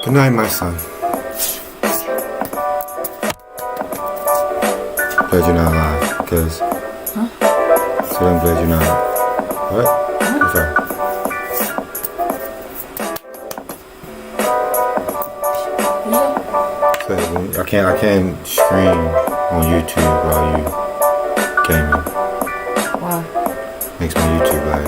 Good night, my son. Glad you're not alive, because... Huh? So I'm glad you're not... What? What's up? So I can't stream on YouTube while you gaming. Why? Makes my YouTube lag.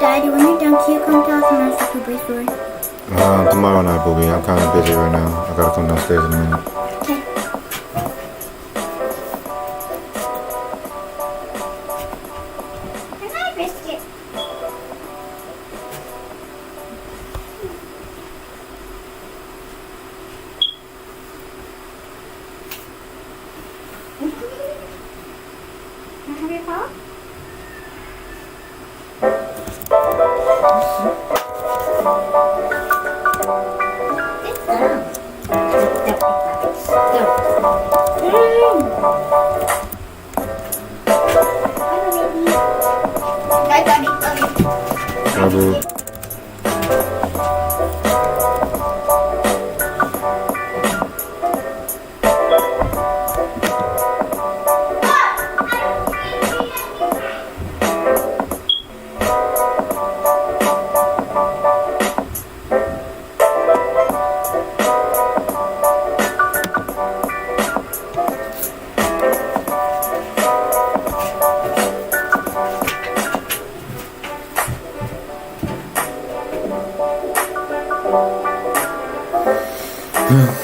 Daddy, when you're done, can you come to us and ask the Booby story? Tomorrow night, Booby. I'm kind of busy right now. I gotta come downstairs in a minute. Okay. Good night, Biscuit. Can I have your paw?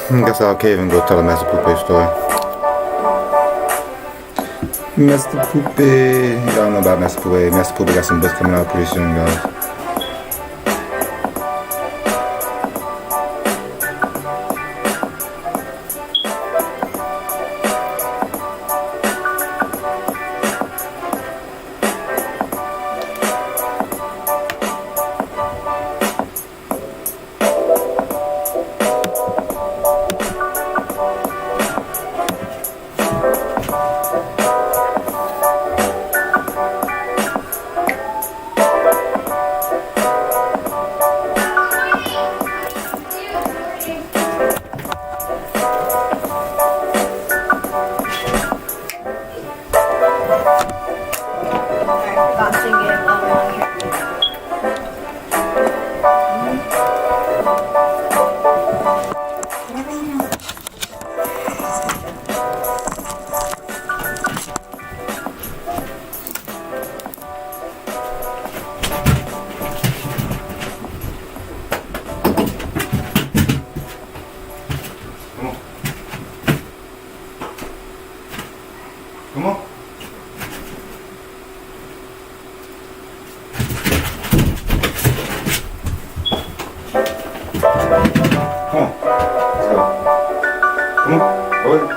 Guess I'll cave and go tell the Master Poopy story. Master Poopy. Y'all know about Master Poopy. Master Poopy got some books coming out pretty soon, guys. Come on. Come on. Let's go. Come on. Go ahead.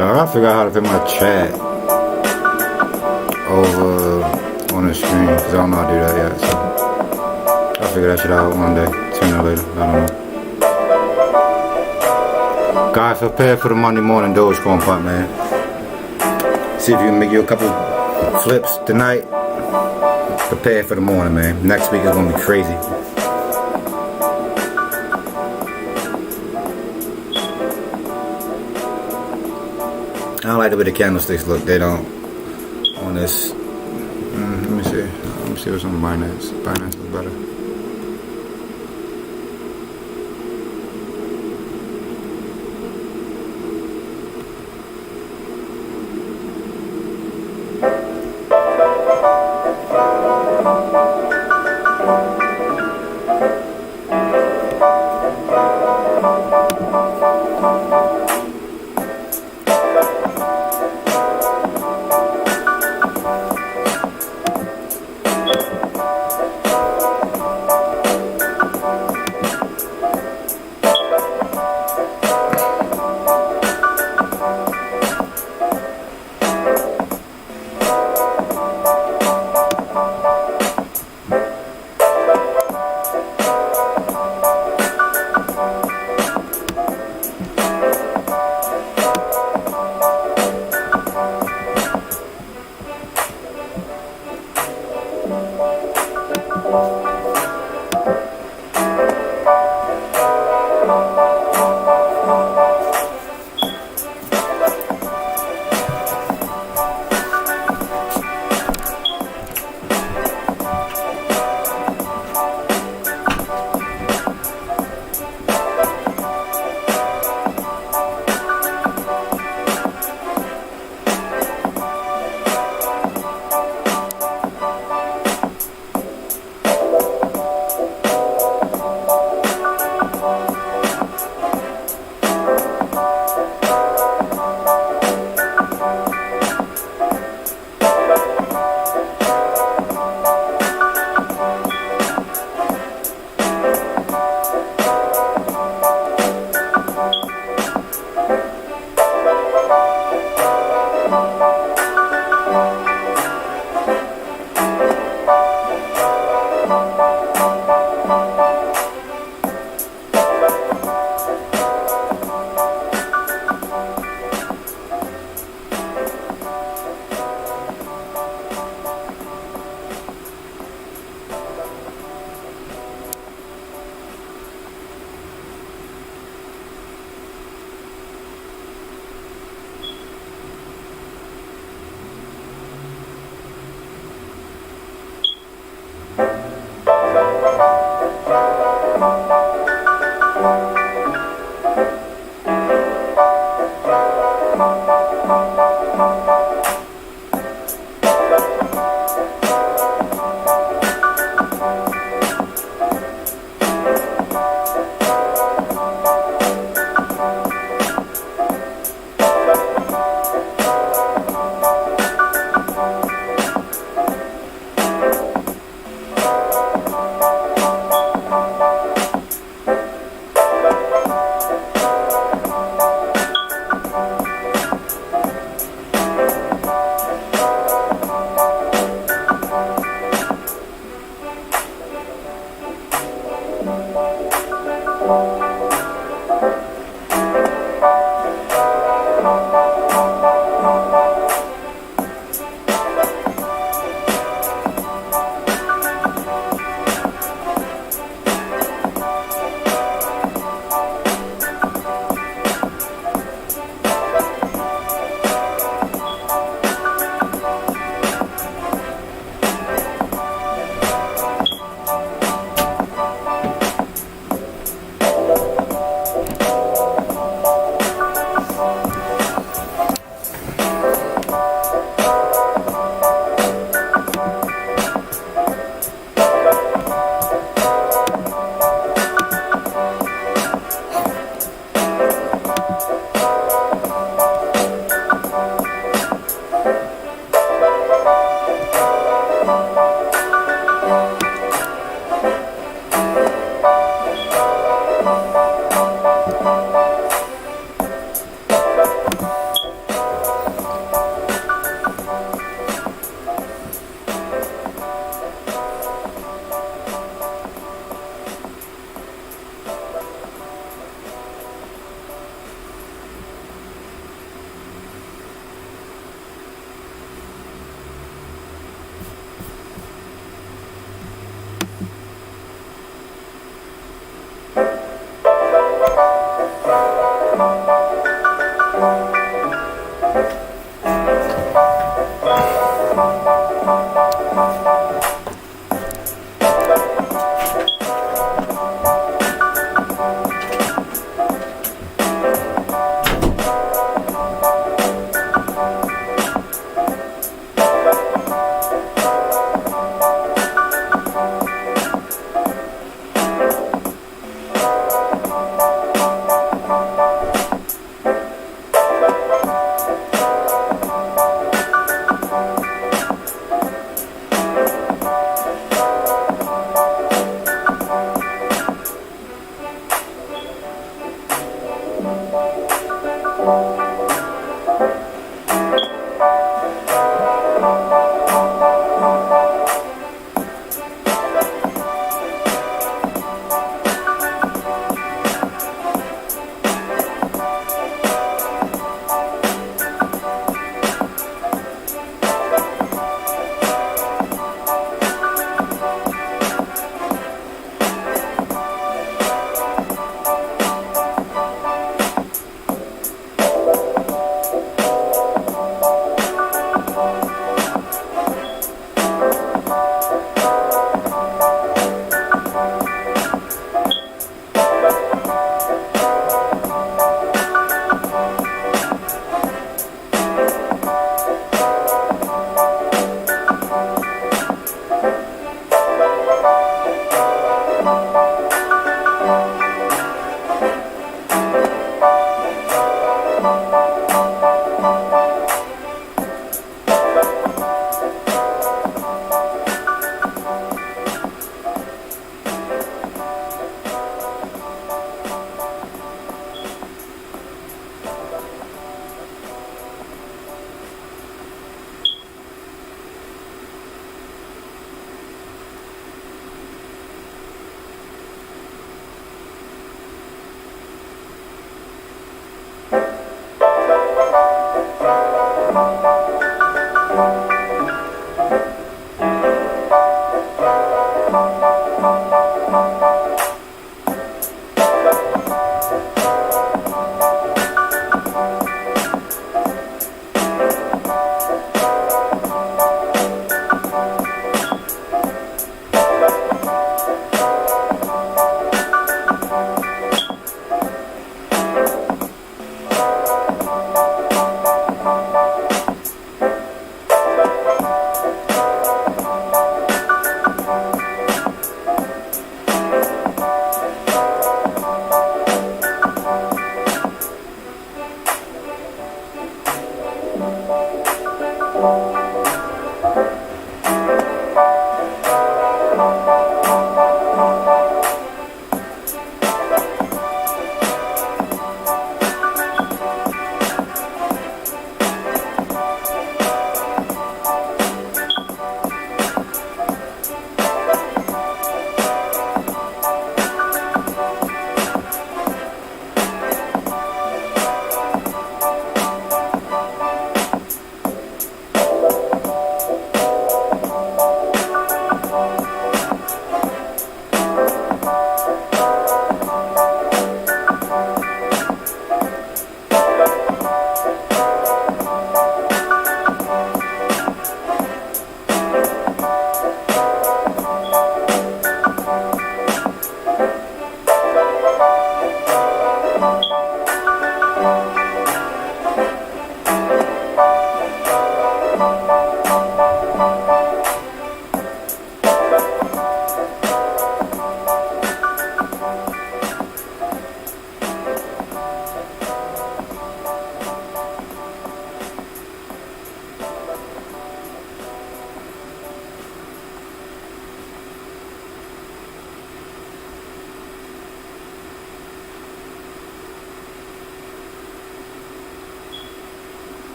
I gotta figure out how to fit my chat over on the screen, because I don't know how to do that yet. So I'll figure that shit out one day, sooner or later. I don't know. Guys, prepare for the Monday morning Dogecoin pump, man. See if you can make you a couple flips tonight. Prepare for the morning, man. Next week is gonna be crazy. I don't like the way the candlesticks look. They don't on this. Let me see. Let me see what's on Binance. Binance looks better.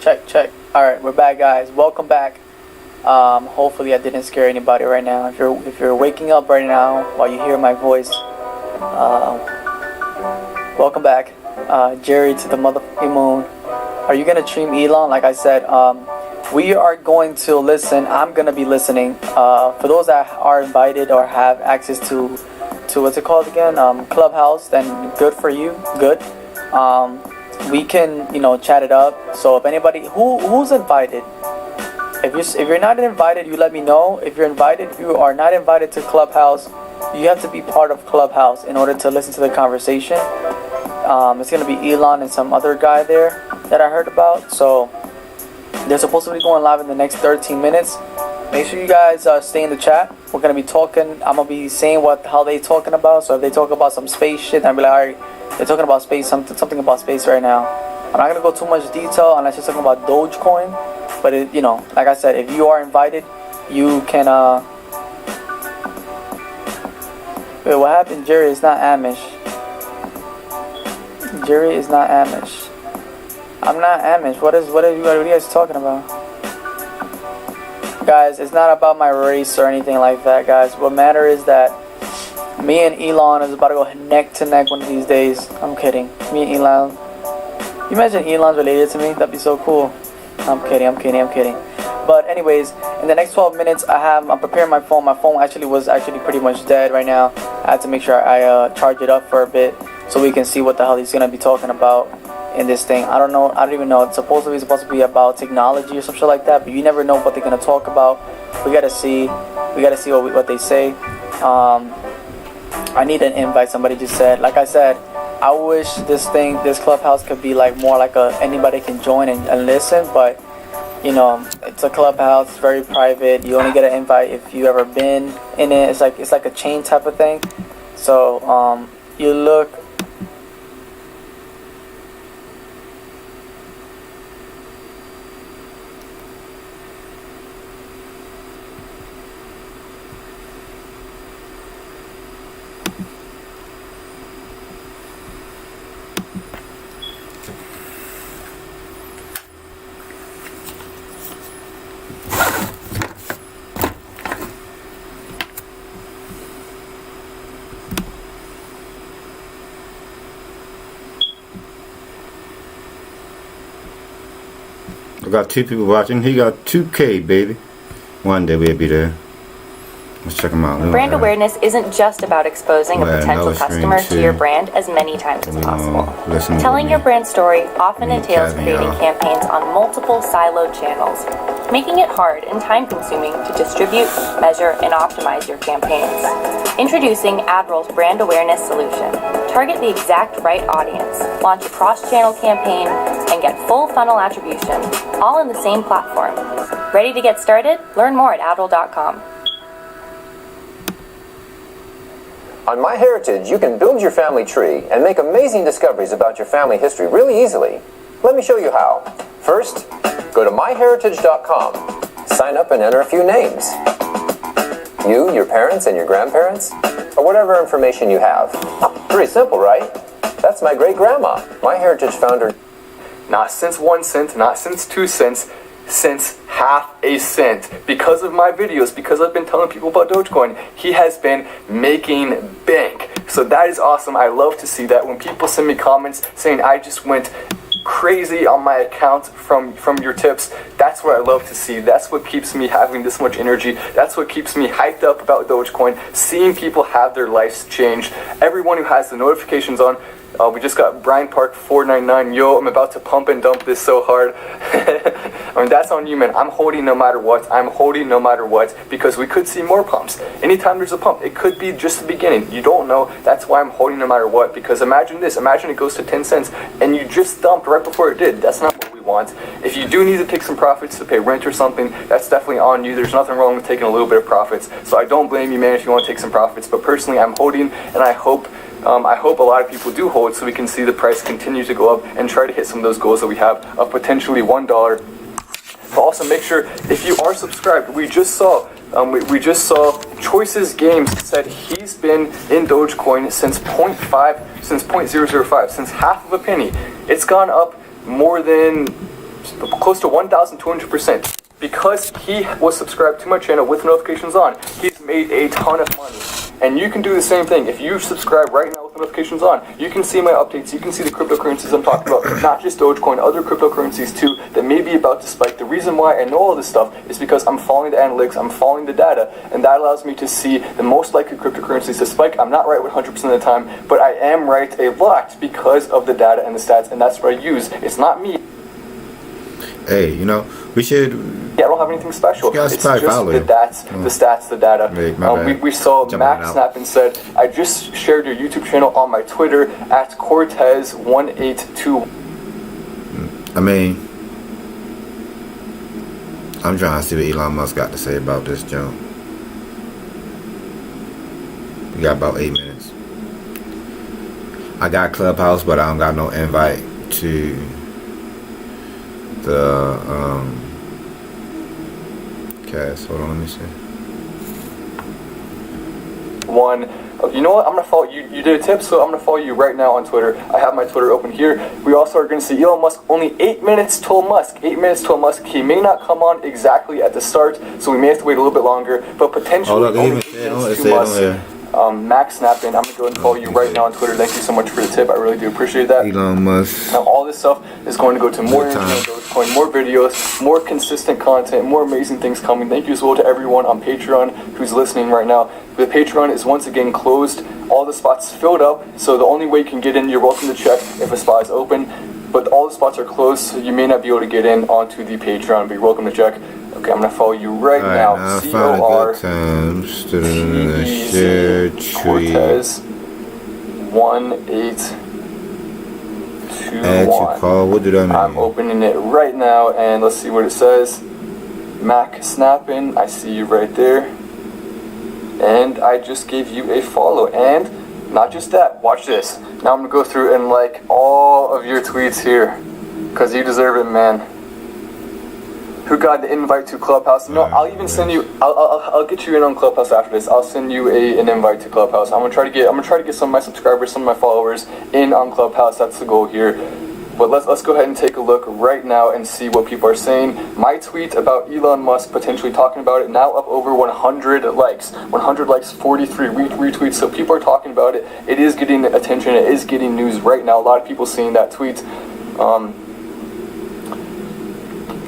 Check. Alright, we're back, guys. Welcome back. Hopefully I didn't scare anybody right now. If you're waking up right now while you hear my voice, welcome back. Jerry to the motherfucking moon. Are you gonna stream Elon? Like I said, we are going to listen. I'm gonna be listening. For those that are invited or have access to what's it called again? Clubhouse, then good for you. Good. We can, chat it up. So if anybody who's invited, if you're not invited, you let me know. If you're invited, if you are not invited to Clubhouse, you have to be part of Clubhouse in order to listen to the conversation. It's gonna be Elon and some other guy there that I heard about. So they're supposed to be going live in the next 13 minutes. Make sure you guys stay in the chat. We're gonna be talking. I'm gonna be saying how they talking about. So if they talk about some space shit, I'll be like, alright, they're talking about space, something about space right now. I'm not gonna go too much detail unless you're talking about Dogecoin. But like I said, if you are invited, you can. Wait, what happened? Jerry is not Amish. Jerry is not Amish. I'm not Amish. What are you guys talking about? Guys, it's not about my race or anything like that, guys. What matter is that me and Elon is about to go neck to neck one of these days. I'm kidding. Me and Elon. You imagine Elon's related to me? That'd be so cool. I'm kidding. But anyways, in the next 12 minutes, I'm preparing my phone. My phone was pretty much dead right now. I had to make sure I charge it up for a bit so we can see what the hell he's gonna be talking about in this thing. I don't even know. It's supposed to be about technology or some shit like that, but you never know what they're gonna talk about. We gotta see what they say. I need an invite, somebody just said. Like I said, I wish this Clubhouse could be like more like anybody can join and listen, but it's a Clubhouse, it's very private. You only get an invite if you ever been in it. It's like a chain type of thing. So you look. I got 2 people watching. He got 2K, baby. One day we'll be there. Let's check them out. Brand awareness isn't just about exposing a potential customer to your brand as many times as possible. Telling your brand story often entails creating campaigns on multiple siloed channels, making it hard and time-consuming to distribute, measure, and optimize your campaigns. Introducing AdRoll's brand awareness solution. Target the exact right audience, launch a cross-channel campaign, and get full funnel attribution, all in the same platform. Ready to get started? Learn more at adroll.com. On MyHeritage, you can build your family tree and make amazing discoveries about your family history really easily. Let me show you how. First, go to myheritage.com. Sign up and enter a few names. You, your parents, and your grandparents, or whatever information you have. Pretty simple, right? That's my great-grandma, MyHeritage founder. Not since 1 cent, not since 2 cents, since half a cent. Because of my videos, because I've been telling people about Dogecoin, he has been making bank. So that is awesome. I love to see that. When people send me comments saying I just went crazy on my account from your tips, that's what I love to see. That's what keeps me having this much energy. That's what keeps me hyped up about Dogecoin, seeing people have their lives changed. Everyone who has the notifications on, we just got Brian Park 499. Yo, I'm about to pump and dump this so hard. I mean, that's on you, man. I'm holding no matter what. I'm holding no matter what, because we could see more pumps. Anytime there's a pump, it could be just the beginning. You don't know. That's why I'm holding no matter what, because imagine this. Imagine it goes to 10 cents and you just dumped right before it did. That's not what we want. If you do need to take some profits to pay rent or something, that's definitely on you. There's nothing wrong with taking a little bit of profits. So I don't blame you, man, if you want to take some profits. But personally, I'm holding, and I hope a lot of people do hold, so we can see the price continue to go up and try to hit some of those goals that we have of potentially $1. But also make sure, if you are subscribed, we just saw Choices Games said he's been in Dogecoin since 0.005, since half of a penny. It's gone up more than close to 1,200%. Because he was subscribed to my channel with notifications on, he's made a ton of money. And you can do the same thing. If you subscribe right now with notifications on, you can see my updates, you can see the cryptocurrencies I'm talking about, not just Dogecoin, other cryptocurrencies too, that may be about to spike. The reason why I know all this stuff is because I'm following the analytics, I'm following the data, and that allows me to see the most likely cryptocurrencies to spike. I'm not right 100% of the time, but I am right a lot because of the data and the stats, and that's what I use. It's not me. Hey, you know, we should... Yeah, I don't have anything special. It's just the stats, the data. We saw Max snap and said, I just shared your YouTube channel on my Twitter at Cortez182. I mean, I'm trying to see what Elon Musk got to say about this jump. We got about 8 minutes. I got Clubhouse, but I don't got no invite to the cast. Hold on, let me see. You know what? I'm gonna follow you. You did a tip, so I'm gonna follow you right now on Twitter. I have my Twitter open here. We also are gonna see Elon Musk only 8 minutes till Musk. 8 minutes till Musk. He may not come on exactly at the start, so we may have to wait a little bit longer. But potentially only 8 minutes to Musk. Max snapping. I'm gonna go and follow you right now on Twitter. Thank you so much for the tip. I really do appreciate that. Elon Musk. Now all this stuff is going to go to more Dogecoin, more videos, more consistent content, more amazing things coming. Thank you as well to everyone on Patreon who's listening right now. The Patreon is once again closed. All the spots filled up, so the only way you can get in, you're welcome to check if a spot is open. But all the spots are closed, so you may not be able to get in onto the Patreon, but you're welcome to check. Okay, I'm gonna follow you right now. Cortez 1821. What did I mean? I'm opening it right now, and let's see what it says. Mac snapping. I see you right there, and I just gave you a follow. And not just that. Watch this. Now I'm gonna go through and like all of your tweets here, cause you deserve it, man. Who got the invite to Clubhouse? No, I'll even send you. I'll get you in on Clubhouse after this. I'll send you an invite to Clubhouse. I'm gonna try to get some of my subscribers, some of my followers in on Clubhouse. That's the goal here. But let's go ahead and take a look right now and see what people are saying. My tweet about Elon Musk potentially talking about it now up over 100 likes. 100 likes, 43 retweets. So people are talking about it. It is getting attention. It is getting news right now. A lot of people seeing that tweet.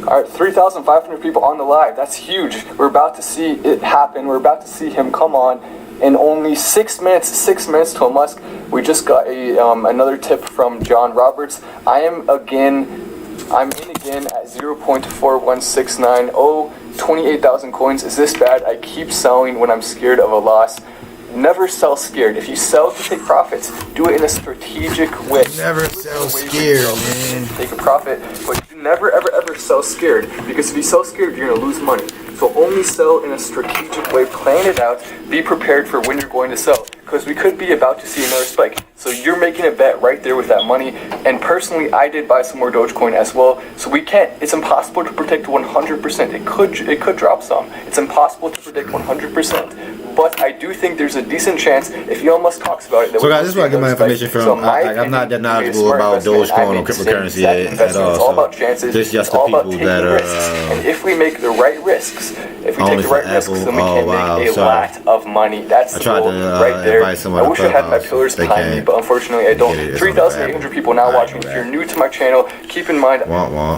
Alright, 3,500 people on the live. That's huge. We're about to see it happen. We're about to see him come on in only 6 minutes. 6 minutes till Musk. We just got another tip from John Roberts. I'm in again at 0.41690. 28,000 coins. Is this bad? I keep selling when I'm scared of a loss. Never sell scared. If you sell to take profits, do it in a strategic way. Never sell scared, man. Take a profit, but you never ever sell scared, because if you sell scared, you're gonna lose money. So only sell in a strategic way. Plan it out. Be prepared for when you're going to sell, because we could be about to see another spike. So you're making a bet right there with that money. And personally, I did buy some more Dogecoin as well. So we can't. It's impossible to predict 100%. It could drop some. It's impossible to predict 100%. But I do think there's a decent chance if Elon Musk talks about it. So guys, this is where I get my information from. So I'm not that knowledgeable about Dogecoin or cryptocurrency at all. It's all about chances. This is just the people that are. And if we make the right risks, if we take the right risks, then we can make a lot of money. That's the goal right there. I wish I had my pillars behind me, but unfortunately I don't. 3,800 people now watching. If you're new to my channel, keep in mind,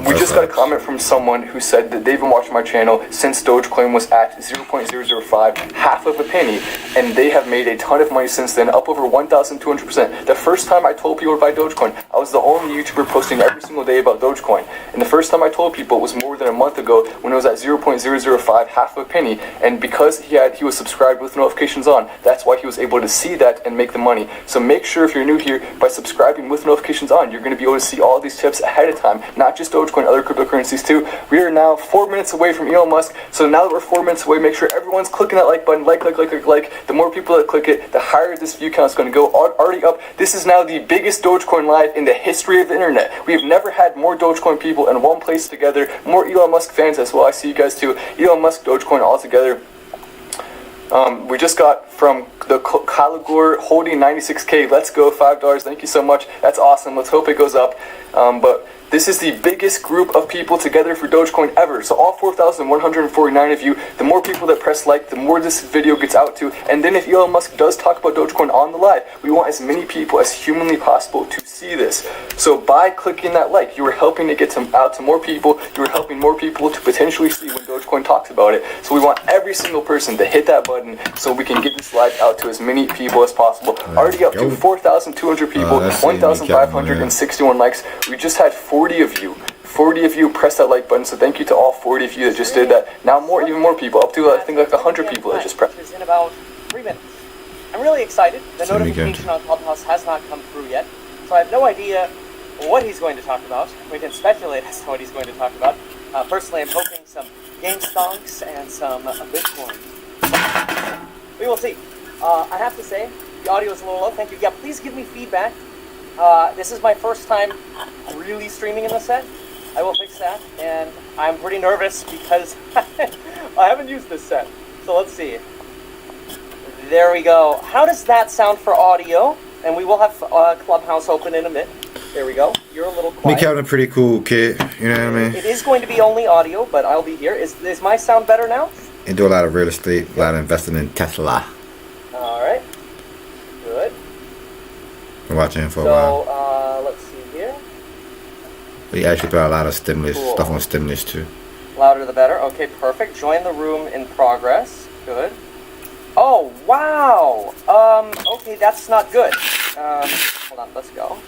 we just got a comment from someone who said that they've been watching my channel since Dogecoin was at 0.005, half of a penny, and they have made a ton of money since then, up over 1,200%. The first time I told people to buy Dogecoin, I was the only YouTuber posting every single day about Dogecoin. And the first time I told people was more than a month ago when it was at 0.005, half of a penny. And because he was subscribed with notifications on, that's why he was able to see that and make the money. So make sure if you're new here, by subscribing with notifications on, you're going to be able to see all these tips ahead of time, not just Dogecoin, other cryptocurrencies too. We are now 4 minutes away from Elon Musk. So now that we're 4 minutes away, make sure everyone's clicking that like button. Like. The more people that click it, the higher this view count is going to go. Already up. This is now the biggest Dogecoin live in the history of the internet. We have never had more Dogecoin people in one place together. More Elon Musk fans as well. I see you guys too. Elon Musk, Dogecoin all together. We just got from the Caligore holding 96K. Let's go, $5. Thank you so much. That's awesome. Let's hope it goes up. But this is the biggest group of people together for Dogecoin ever. So all 4,149 of you, the more people that press like, the more this video gets out to. And then if Elon Musk does talk about Dogecoin on the live, we want as many people as humanly possible to see this. So by clicking that like, you are helping to get out to more people. You are helping more people to potentially see when Dogecoin talks about it. So we want every single person to hit that button so we can get this live out to as many people as possible. Already up to 4,200 people, 1,561 likes. We just had 40 of you press that like button, so thank you to all 40 of you that just did that. Now even more people, up to I think like 100 people that just pressed. In about 3 minutes. I'm really excited. The notification on Clubhouse has not come through yet, so I have no idea what he's going to talk about. We can speculate as to what he's going to talk about. Personally, I'm hoping some game stonks and some Bitcoin. We will see. I have to say, the audio is a little low. Thank you. Yeah, please give me feedback. This is my first time really streaming in the set. I will fix that, and I'm pretty nervous because I haven't used this set. So let's see. There we go. How does that sound for audio? And we will have Clubhouse open in a minute. There we go. You're a little quiet. Me Calvin, a pretty cool kid. You know what I mean? It is going to be only audio, but I'll be here. Is my sound better now? And do a lot of real estate, a lot of investing in Tesla. All right. Good. Been watching him for a while. So, let's see here. We actually put a lot of stimulus, Cool. stuff on stimulus too. Louder the better. Okay, perfect. Join the room in progress. Good. Oh, wow. Okay, that's not good. Hold on, let's go.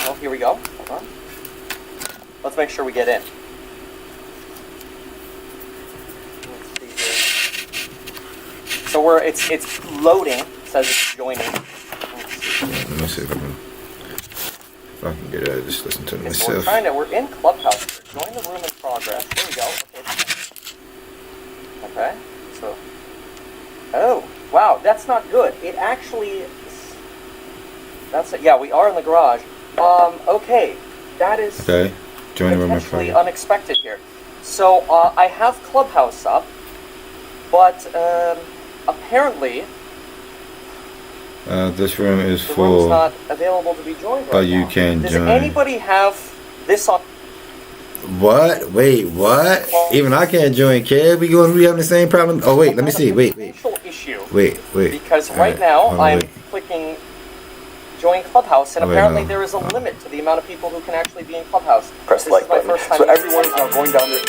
Oh, here we go. Hold on. Let's make sure we get in. Let's see here. So it's loading. It says it's joining. Let me see if I can get it. Just listen to it myself. We're in Clubhouse. Join the room in progress. There we go. Okay. So. Oh, wow, that's not good. It actually. That's it. Yeah, we are in the garage. Okay, that is. Okay. Join the room in potentially progress. unexpected here. So I have Clubhouse up, but apparently. This room is The room's full, not available to be joined right but you now. can Does join. anybody have this on? What? Wait, what? Even I can't join, kid. We having the same problem? Oh wait, let me see. Wait. Issue. Wait. Because All right now hold on, I'm wait. clicking join Clubhouse, and Oh, wait, apparently no. there is a limit to the amount of people who can actually be in Clubhouse. Press This like is my button. first time So using everyone going down there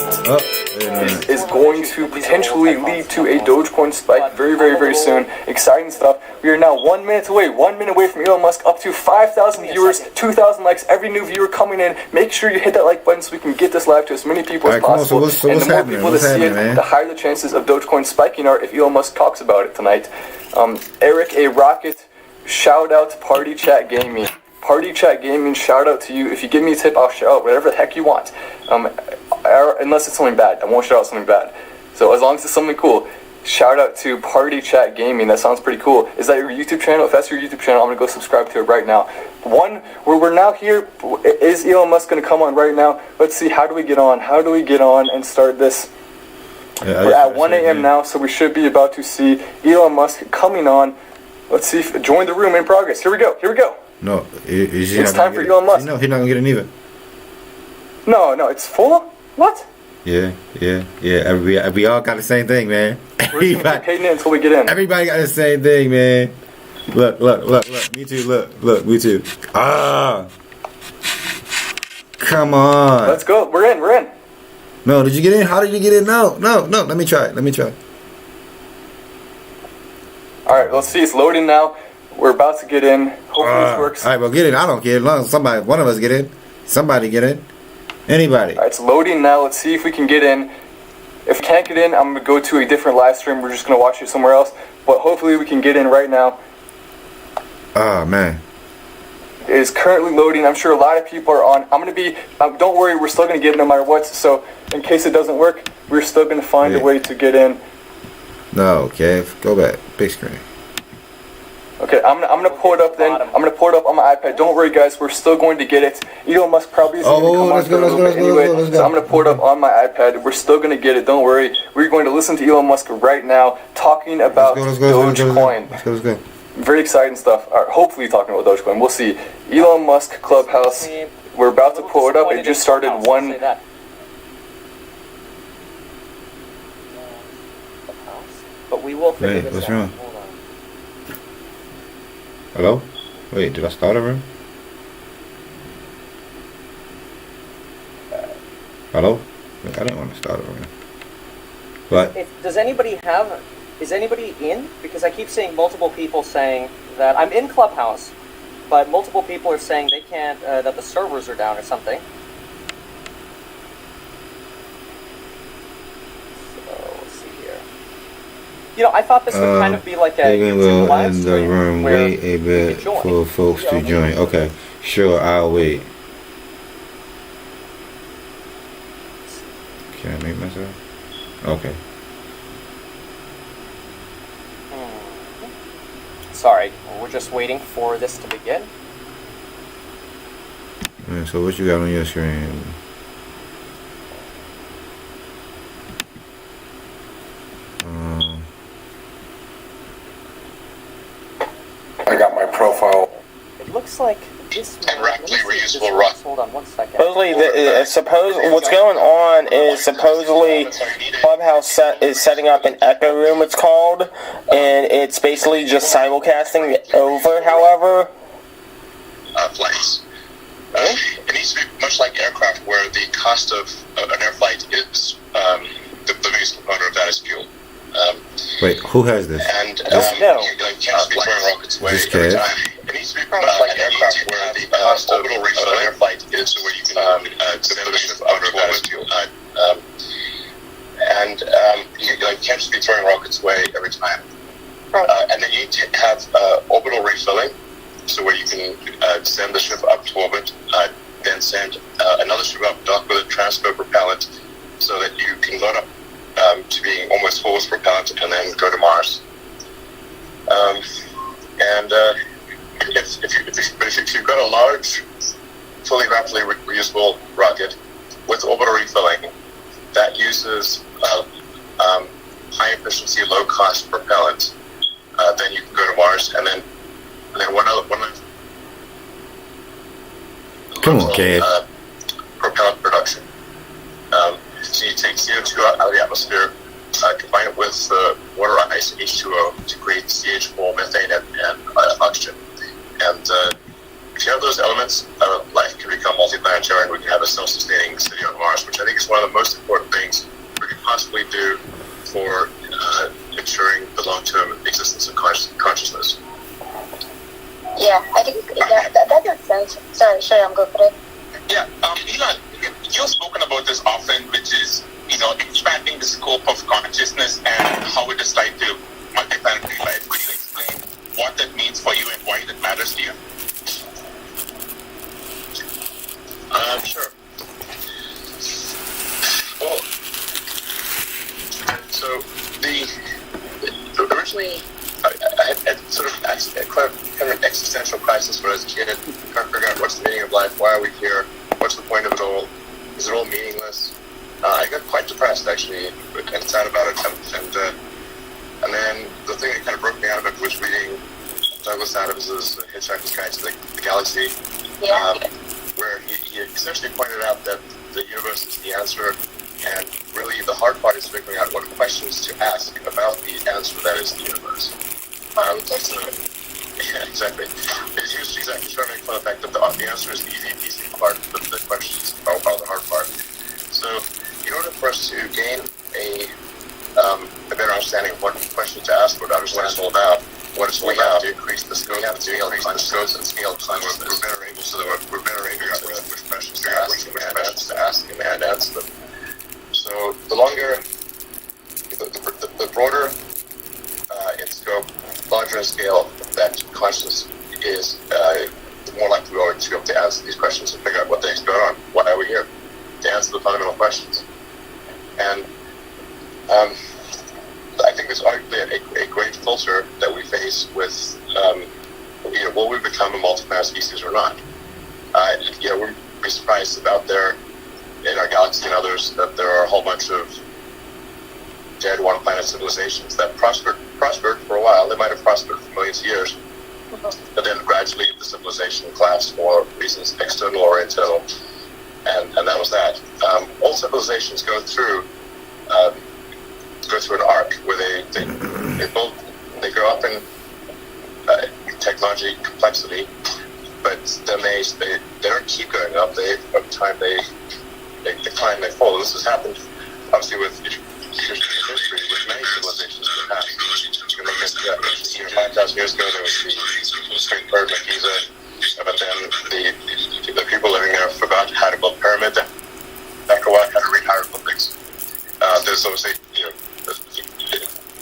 Oh, wait a minute. is going to potentially lead to a Dogecoin spike very, very, very soon. Exciting stuff. We are now 1 minute away from Elon Musk, up to 5,000 viewers, 2,000 likes, every new viewer coming in. Make sure you hit that like button so we can get this live to as many people as Alright, come on, possible. so and what's the more happening? people What's that see it, happening, man? the higher the chances of Dogecoin spiking are if Elon Musk talks about it tonight. Eric A. Rocket, shout out to Party Chat Gaming. Party Chat Gaming, shout out to you. If you give me a tip, I'll shout out whatever the heck you want. Unless it's something bad. I won't shout out something bad. So as long as it's something cool, shout out to Party Chat Gaming. That sounds pretty cool. Is that your YouTube channel? If that's your YouTube channel, I'm going to go subscribe to it right now. We're now here. Is Elon Musk going to come on right now? Let's see. How do we get on? How do we get on and start this? Yeah, We're at 1 a.m. now, so we should be about to see Elon Musk coming on. Let's see. Join the room in progress. Here we go. No, It's time for Elon Musk. No, he's not gonna get it either. No, it's full? What? Yeah. We all got the same thing, man. We're just gonna keep hitting it until we get in. Everybody got the same thing, man. Look. Me too. Look. Me too. Come on. Let's go. We're in. No, did you get in? How did you get in? No. Let me try. All right, let's see. It's loading now. We're about to get in. Hopefully this works. All right, well, get in. I don't care. As long as one of us get in. Somebody get in. Anybody. All right, it's loading now. Let's see if we can get in. If we can't get in, I'm going to go to a different live stream. We're just going to watch it somewhere else. But hopefully we can get in right now. Oh, man. It is currently loading. I'm sure a lot of people are on. I'm going to be... don't worry, we're still going to get in no matter what. So in case it doesn't work, we're still going to find a way to get in. No, Kev. Go back. Big screen. Okay, I'm gonna pull it up then. I'm gonna pull it up on my iPad. Don't worry, guys. We're still going to get it. Elon Musk probably is going to come on for a little bit anyway. So I'm gonna pull it up on my iPad. We're still gonna get it. Don't worry. We're going to listen to Elon Musk right now talking about Dogecoin. Let's go. Very exciting stuff. Hopefully talking about Dogecoin. We'll see. Elon Musk Clubhouse. We're about to pull it up. It just started one. But we will figure Wait, this what's out. wrong? Hold on. Hello? Wait, did I start a room? Hello? Wait, I didn't want to start a room. What? Does anybody have? Is anybody in? Because I keep seeing multiple people saying that I'm in Clubhouse, but multiple people are saying they can't. That the servers are down or something. You know, I thought this would kind of be like a YouTube live in the stream room. where Wait a bit for folks to join. Okay, sure, I'll wait. Can I make myself? Okay. Sorry, we're just waiting for this to begin. So what you got on your screen? I got my profile. It looks like this. And rapidly reusable rock. Hold on one second. Supposedly, what's going on is supposedly Clubhouse is setting up an echo room, it's called, and it's basically just simulcasting over, however. Flights. It needs to be much like aircraft, where the cost of an air flight is the biggest component of that is fuel. Wait, who has this? And you can't just be throwing rockets away every time. It needs to be much like aircraft, where the cost of an air flight is where you can send the biggest component of that is fuel. And you can't just be throwing rockets away every time. And then you need to have orbital refilling, so where you can send the ship up to orbit, then send another ship up, dock with a transfer propellant, so that you can load up to being almost full with propellant and then go to Mars. If you've got a large, fully rapidly reusable rocket with orbital refilling that uses high efficiency, low cost propellant, then you can go to Mars. And then one other Come on, kid. Propellant production. So you take CO2 out of the atmosphere, combine it with water, ice, and H2O to create CH4, methane, and oxygen. And if you have those elements, life can become multiplanetary, and we can have a self-sustaining city on Mars, which I think is one of the most important things we can possibly do for ensuring the long-term existence of consciousness. Yeah, I think that makes sense. Sorry, I'm going for it. Yeah, Elon, you've spoken about this often, which is, expanding the scope of consciousness and how it is tied to multiplanetary life. Could you explain what that means for you and why that matters to you? Sure. Well, so originally, I had sort of kind of an existential crisis when I was a kid, trying to figure out what's the meaning of life, why are we here, what's the point of it all, is it all meaningless? I got quite depressed, actually, and sad about it, and then the thing that kind of broke me out of it was reading Douglas Adams' Hitchhiker's Guide to the Galaxy, where he essentially pointed out that the universe is the answer, and really the hard part is figuring out what questions to ask about the answer that is the universe. Yeah, exactly. He was exactly trying to make fun of the fact that the answer is the easy part, but the questions are the hard part. So, in order for us to gain a better understanding of what questions to ask, what it's all about, what it's all about, to increase the scope, and scale of time, we're better able to figure out which questions to ask, and answer them. So, the longer, the broader in scope, larger in scale that consciousness is, the more likely we are to be able to answer these questions and figure out what the heck's going on. Why are we here? To answer the fundamental questions. And I think think it's arguably a great filter that we face with, will we become a multi-planet species or not? We're surprised about there in our galaxy and others that there are a whole bunch of dead one-planet civilizations that prospered for a while. They might have prospered for millions of years, but then gradually the civilization collapsed for reasons external or internal, and that was that. All civilizations go through an arc where they grow up in technology complexity, but then they don't keep going up. Over time they decline, they fall. And this has happened obviously with history with many civilizations in the past. You look at 5,000 years ago there was the Great Pyramid of Giza, but then the people living there forgot how to build pyramids. After a while, how to read hieroglyphics. There's obviously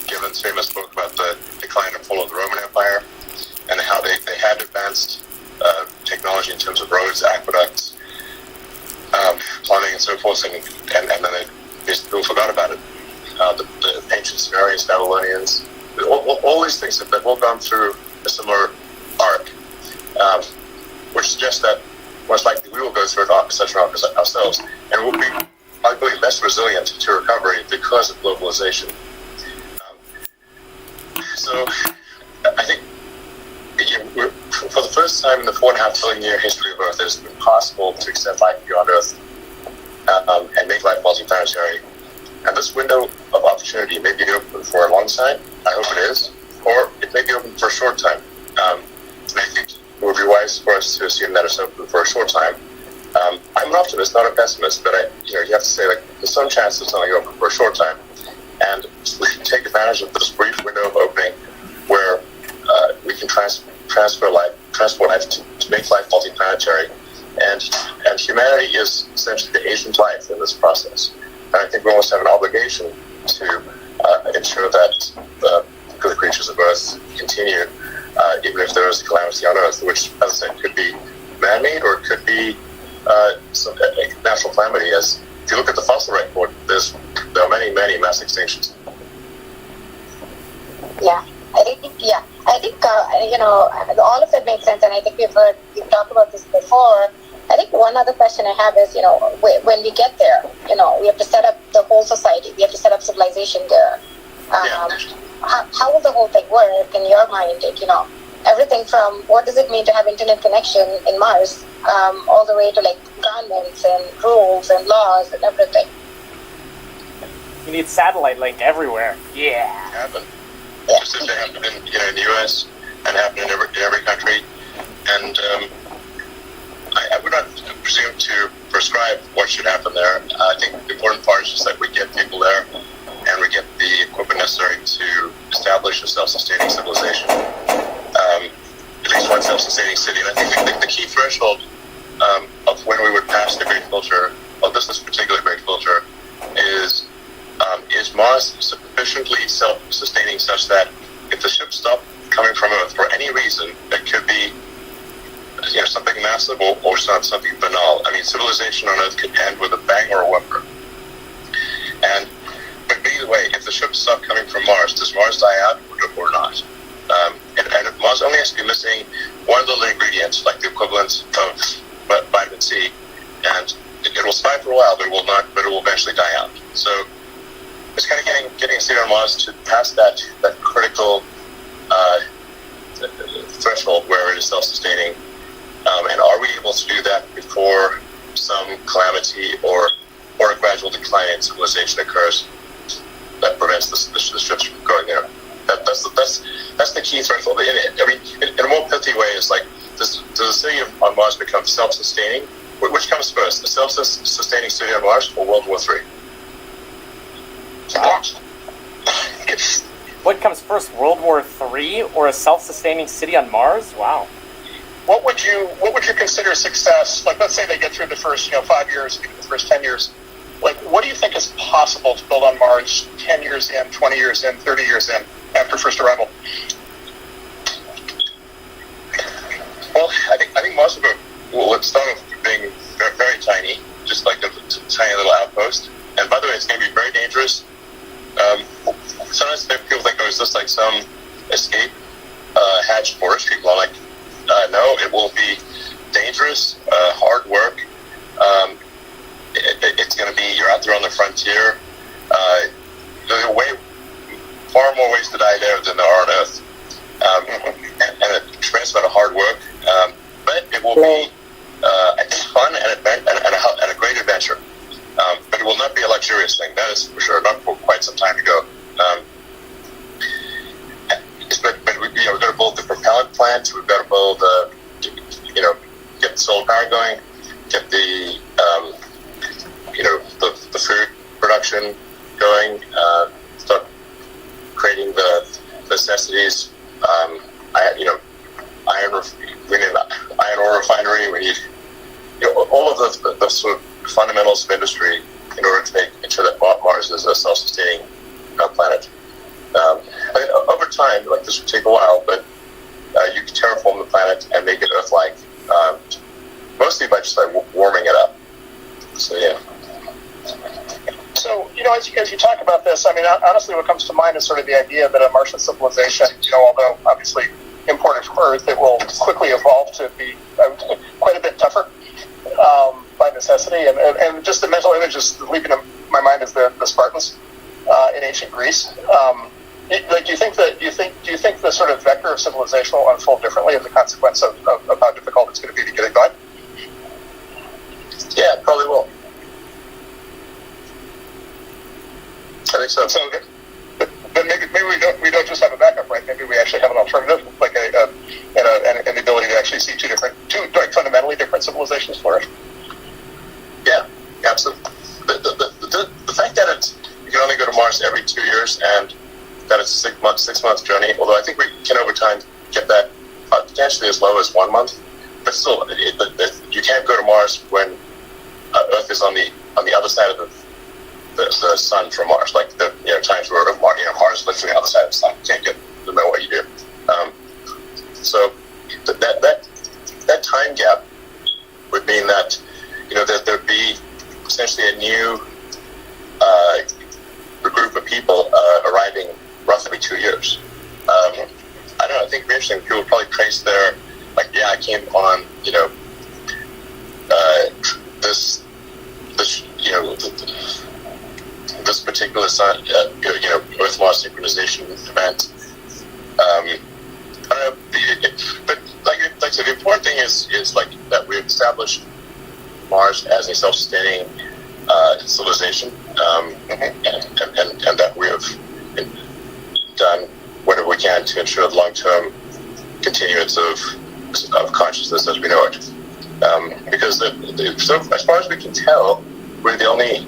Gibbon's famous book about the decline and fall of the Roman Empire and how they had advanced technology in terms of roads, aqueducts, plumbing, and so forth, and then people forgot about it. The ancient Sumerians, Babylonians, all these things have all gone through a similar arc, which suggests that most likely we will go through such an arc ourselves, and we'll be arguably less resilient to recovery because of globalization. So I think for the first time in the 4.5 billion year history of Earth, it's been possible to accept life beyond Earth and make life multiplanetary. And this window of opportunity may be open for a long time, I hope it is, or it may be open for a short time. And I think it would be wise for us to assume that it's open for a short time. I'm an optimist, not a pessimist, but you have to say, there's some chance it's only open for a short time. And we can take advantage of this brief window of opening where we can transport life to make life multiplanetary. And humanity is essentially the agent life in this process. And I think we almost have an obligation to ensure that the creatures of Earth continue, even if there is a calamity on Earth, which, as I said, could be man-made or it could be a natural calamity. As if you look at the fossil record, there are many mass extinctions. Yeah, I think all of it makes sense, and I think we've talked about this before. I think one other question I have is, when we get there, we have to set up the whole society. We have to set up civilization there. How will the whole thing work in your mind? Everything from what does it mean to have internet connection in Mars, all the way to governments and rules and laws and everything. You need satellite link everywhere. Yeah. Happen. Just as they happen in the U.S. and happen in every country, and I would not presume to prescribe what should happen there. I think the important part is just that we get people there and we get the equipment necessary to establish a self-sustaining civilization, at least one self-sustaining city. And I think the key threshold of when we would pass the great filter, this particular great filter, is Mars sufficiently self-sustaining such that if the ships stop coming from Earth for any reason, it could be something massive or something banal. I mean, civilization on Earth could end with a bang or a whimper. But either way, if the ships stop coming from Mars, does Mars die out or not? And if Mars only has to be missing one little ingredient, like the equivalent of vitamin C, and it will survive for a while, but it will eventually die out. So it's kind of getting a state on Mars to pass that critical threshold where it is self-sustaining. And are we able to do that before some calamity or a gradual decline in civilization occurs that prevents the ships from going there? That's the key threshold. In a more pithy way, it's like, does the city on Mars become self-sustaining? Which comes first, a self-sustaining city on Mars or World War III? What comes first, World War III or a self-sustaining city on Mars? Wow. What would you consider success? Like, let's say they get through the first 5 years, the first 10 years. Like, what do you think is possible to build on Mars 10 years in, 20 years in, 30 years in after first arrival? Well, I think Mars will start off being very, very tiny, just like a tiny little outpost. And by the way, it's going to be very dangerous. Sometimes people is this like some escape hatch forestry? Well, like, no, it will be dangerous, hard work. It's going to be, you're out there on the frontier. There are far more ways to die there than there are on Earth. And a tremendous amount of hard work. But it will be, I think, fun and a great adventure. But it will not be a luxurious thing. That is for sure, not for quite some time to go. But we've got to build the propellant plant. We've got to build, get the solar power going, get the, the food production going, start creating the necessities. We need an iron ore refinery. We need all of the sort of fundamentals of industry in order to make sure that Mars is a self-sustaining planet. Over time, like this would take a while, but you can terraform the planet and make it Earth-like, mostly by just like warming it up. So yeah. So, as you talk about this, I mean, honestly, what comes to mind is sort of the idea that a Martian civilization, although obviously imported from Earth, it will quickly evolve to be quite a bit tougher by necessity. And just the mental image is leaping in my mind is the Spartans in ancient Greece. Do you think the sort of vector of civilization will unfold differently as a consequence of how difficult it's going to be to get it going? Yeah, it probably will. I think so. But maybe we don't just have a backup, right? Maybe we actually have an alternative, like an ability to actually see two like fundamentally different civilizations flourish. Yeah, absolutely. The fact that you can only go to Mars every 2 years and that it's a 6 month journey, although I think we can over time get that potentially as low as 1 month, but still, you can't go to Mars when Earth is on the other side of the sun from Mars. Like times where Mars is literally on the other side of the sun. You can't get no matter what you do. So that time gap would mean that there'd be essentially a new group of people arriving roughly 2 years. I don't know. I think it'd be interesting. People would probably trace their I came on this particular sun, Earth-Mars synchronization event. I don't know, but like I said, the important thing is that we've established Mars as a self-sustaining civilization, and that we have done whatever we can to ensure the long-term continuance of consciousness as we know it. Because so as far as we can tell, we're the only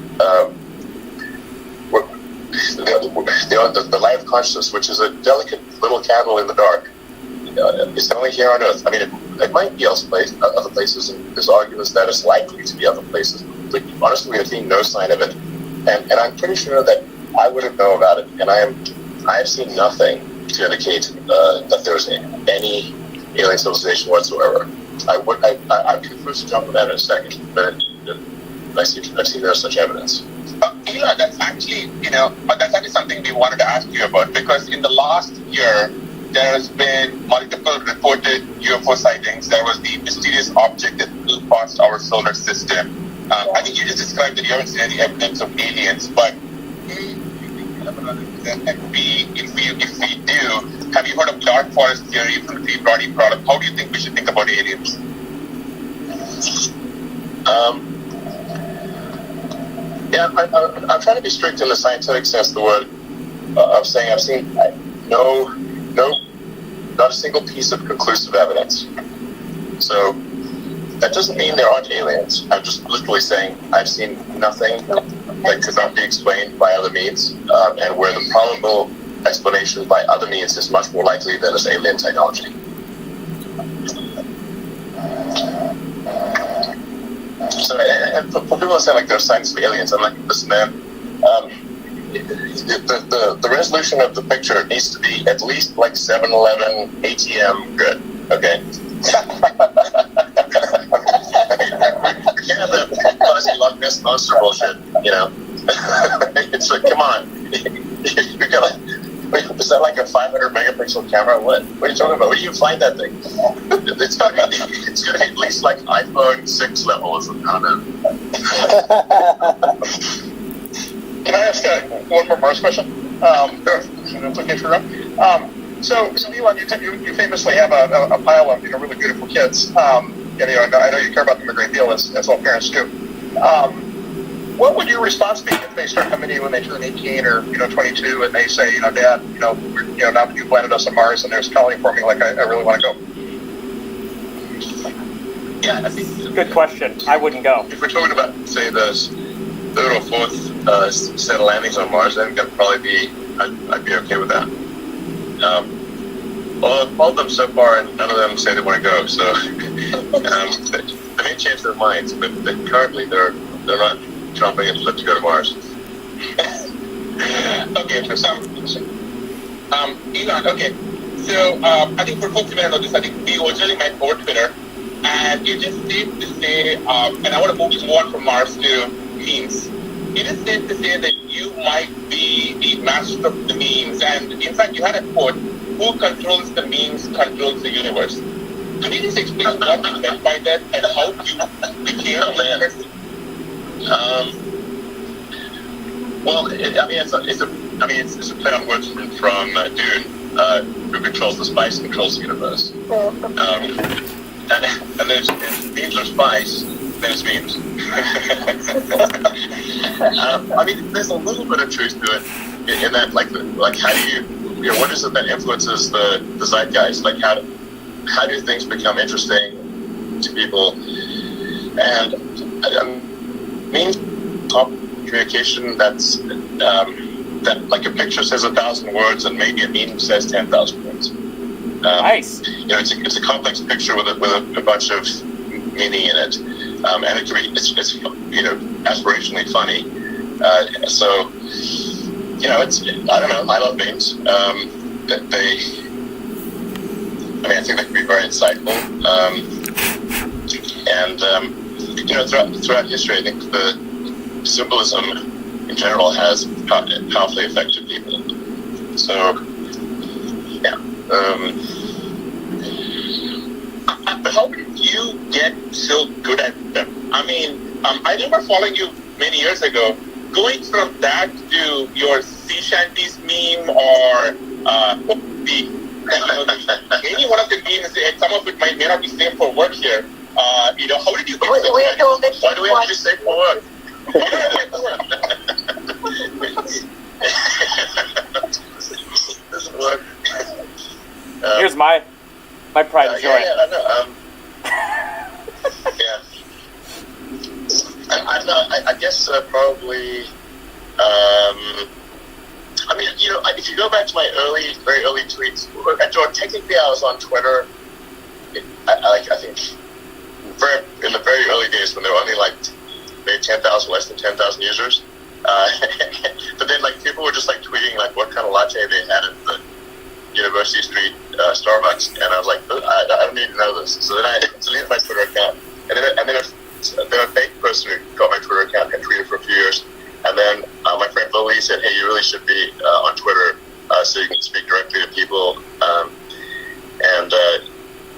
the light of consciousness, which is a delicate little candle in the dark, is only here on Earth. I mean, it might be other places, and there's arguments that it's likely to be other places. But honestly, we have seen no sign of it, and I'm pretty sure that I wouldn't know about it. And I have seen nothing to indicate that there's any alien civilization whatsoever. I'm confused to jump on that in a second, but I've seen no such evidence. Yeah, that's actually, that's actually something we wanted to ask you about, because in the last year, there has been multiple reported UFO sightings. There was the mysterious object that flew past our solar system. I think you just described that you haven't seen any evidence of aliens, but if we do, have you heard of dark forest theory from the Peabody product? How do you think we should think about aliens? Yeah, I'm trying to be strict in the scientific sense of the word. I'm saying I've seen not a single piece of conclusive evidence. So that doesn't mean there aren't aliens. I'm just literally saying I've seen nothing that could not be explained by other means, and where the probable explanation by other means is much more likely than this alien technology. So, and for people that say like there's signs of aliens, I'm like, listen, man, the resolution of the picture needs to be at least like 7-Eleven ATM good, okay? We can't have that fuzzy Loch Ness monster bullshit, It's like, come on, Is that like a 500 megapixel camera? What are you talking about? Where do you find that thing? It's gonna be at least like iPhone 6 level or something. I don't know. Can I ask one more Mars question? It's okay for so Elon, you famously have a pile of really beautiful kids. I know you care about them a great deal, as all parents do. What would your response be if they start coming to you when they turn 18 or 22 and they say, Dad, now that you've landed us on Mars and there's calling for me, like I really want to go? Yeah, I think good question. I wouldn't go. If we're talking about, say, the third or fourth set of landings on Mars, then that'd probably be I'd be okay with that. All of them so far, and none of them say they want to go. So they may change their minds, but currently they're not jumping at the lip to go to Mars. Okay, for some Elon, okay. So I think for folks who may not know this, I think we originally met over Twitter, and it is safe to say, and I want to move more from Mars to memes. It is safe to say that you might be the master of the memes, and in fact, you had a quote: "Who controls the memes controls the universe." Can you just explain what you meant by that and how you became a person? Well, it's a play on words from Dune. Who controls the spice controls the universe. And there's memes or spice, there's memes. There's a little bit of truth to it in that, like how do you what is it that influences the zeitgeist? Like how do things become interesting to people? And memes communication that's that like a picture says 1,000 words and maybe a meme says 10,000 words. Nice. It's a complex picture with a bunch of meaning in it, and it can be it's aspirationally funny. So it's I don't know. I love memes. I think they can be very insightful. Throughout history, I think the symbolism in general has powerfully affected people. So, yeah. How did you get so good at them? I remember following you many years ago. Going from that to your sea shanties meme or any one of the memes, and some of it may not be safe for work here. How did you get so good? We're told that Why do we have to be safe for work? Doesn't work. Here's my pride and joy. Yeah, I know. I guess probably. If you go back to my very early tweets, technically I was on Twitter. I think in the very early days when there were only maybe 10,000, less than 10,000 users. But then people were just tweeting what kind of latte they had at the University Street Starbucks, and I was like, I don't need to know this. So then I deleted my Twitter account, and then a fake person who got my Twitter account had tweeted for a few years, and then my friend Lily said, hey, you really should be on Twitter so you can speak directly to people.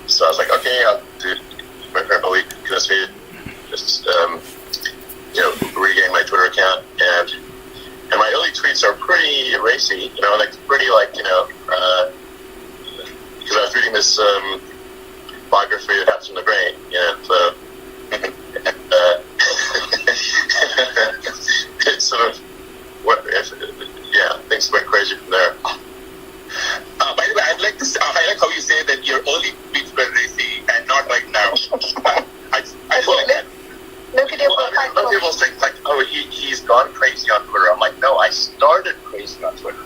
So I was like, okay, I'll do. My friend Lily convinced me to just regain my Twitter account, and my early tweets are pretty racy, pretty because I was reading this biography that happens in the brain, so it's sort of things went crazy from there. By the way, I like how you say that your early tweets were racy and not right now. I like that. Look at your profile. Some people think oh, he's gone crazy on Twitter. I'm like, no, I started crazy on Twitter.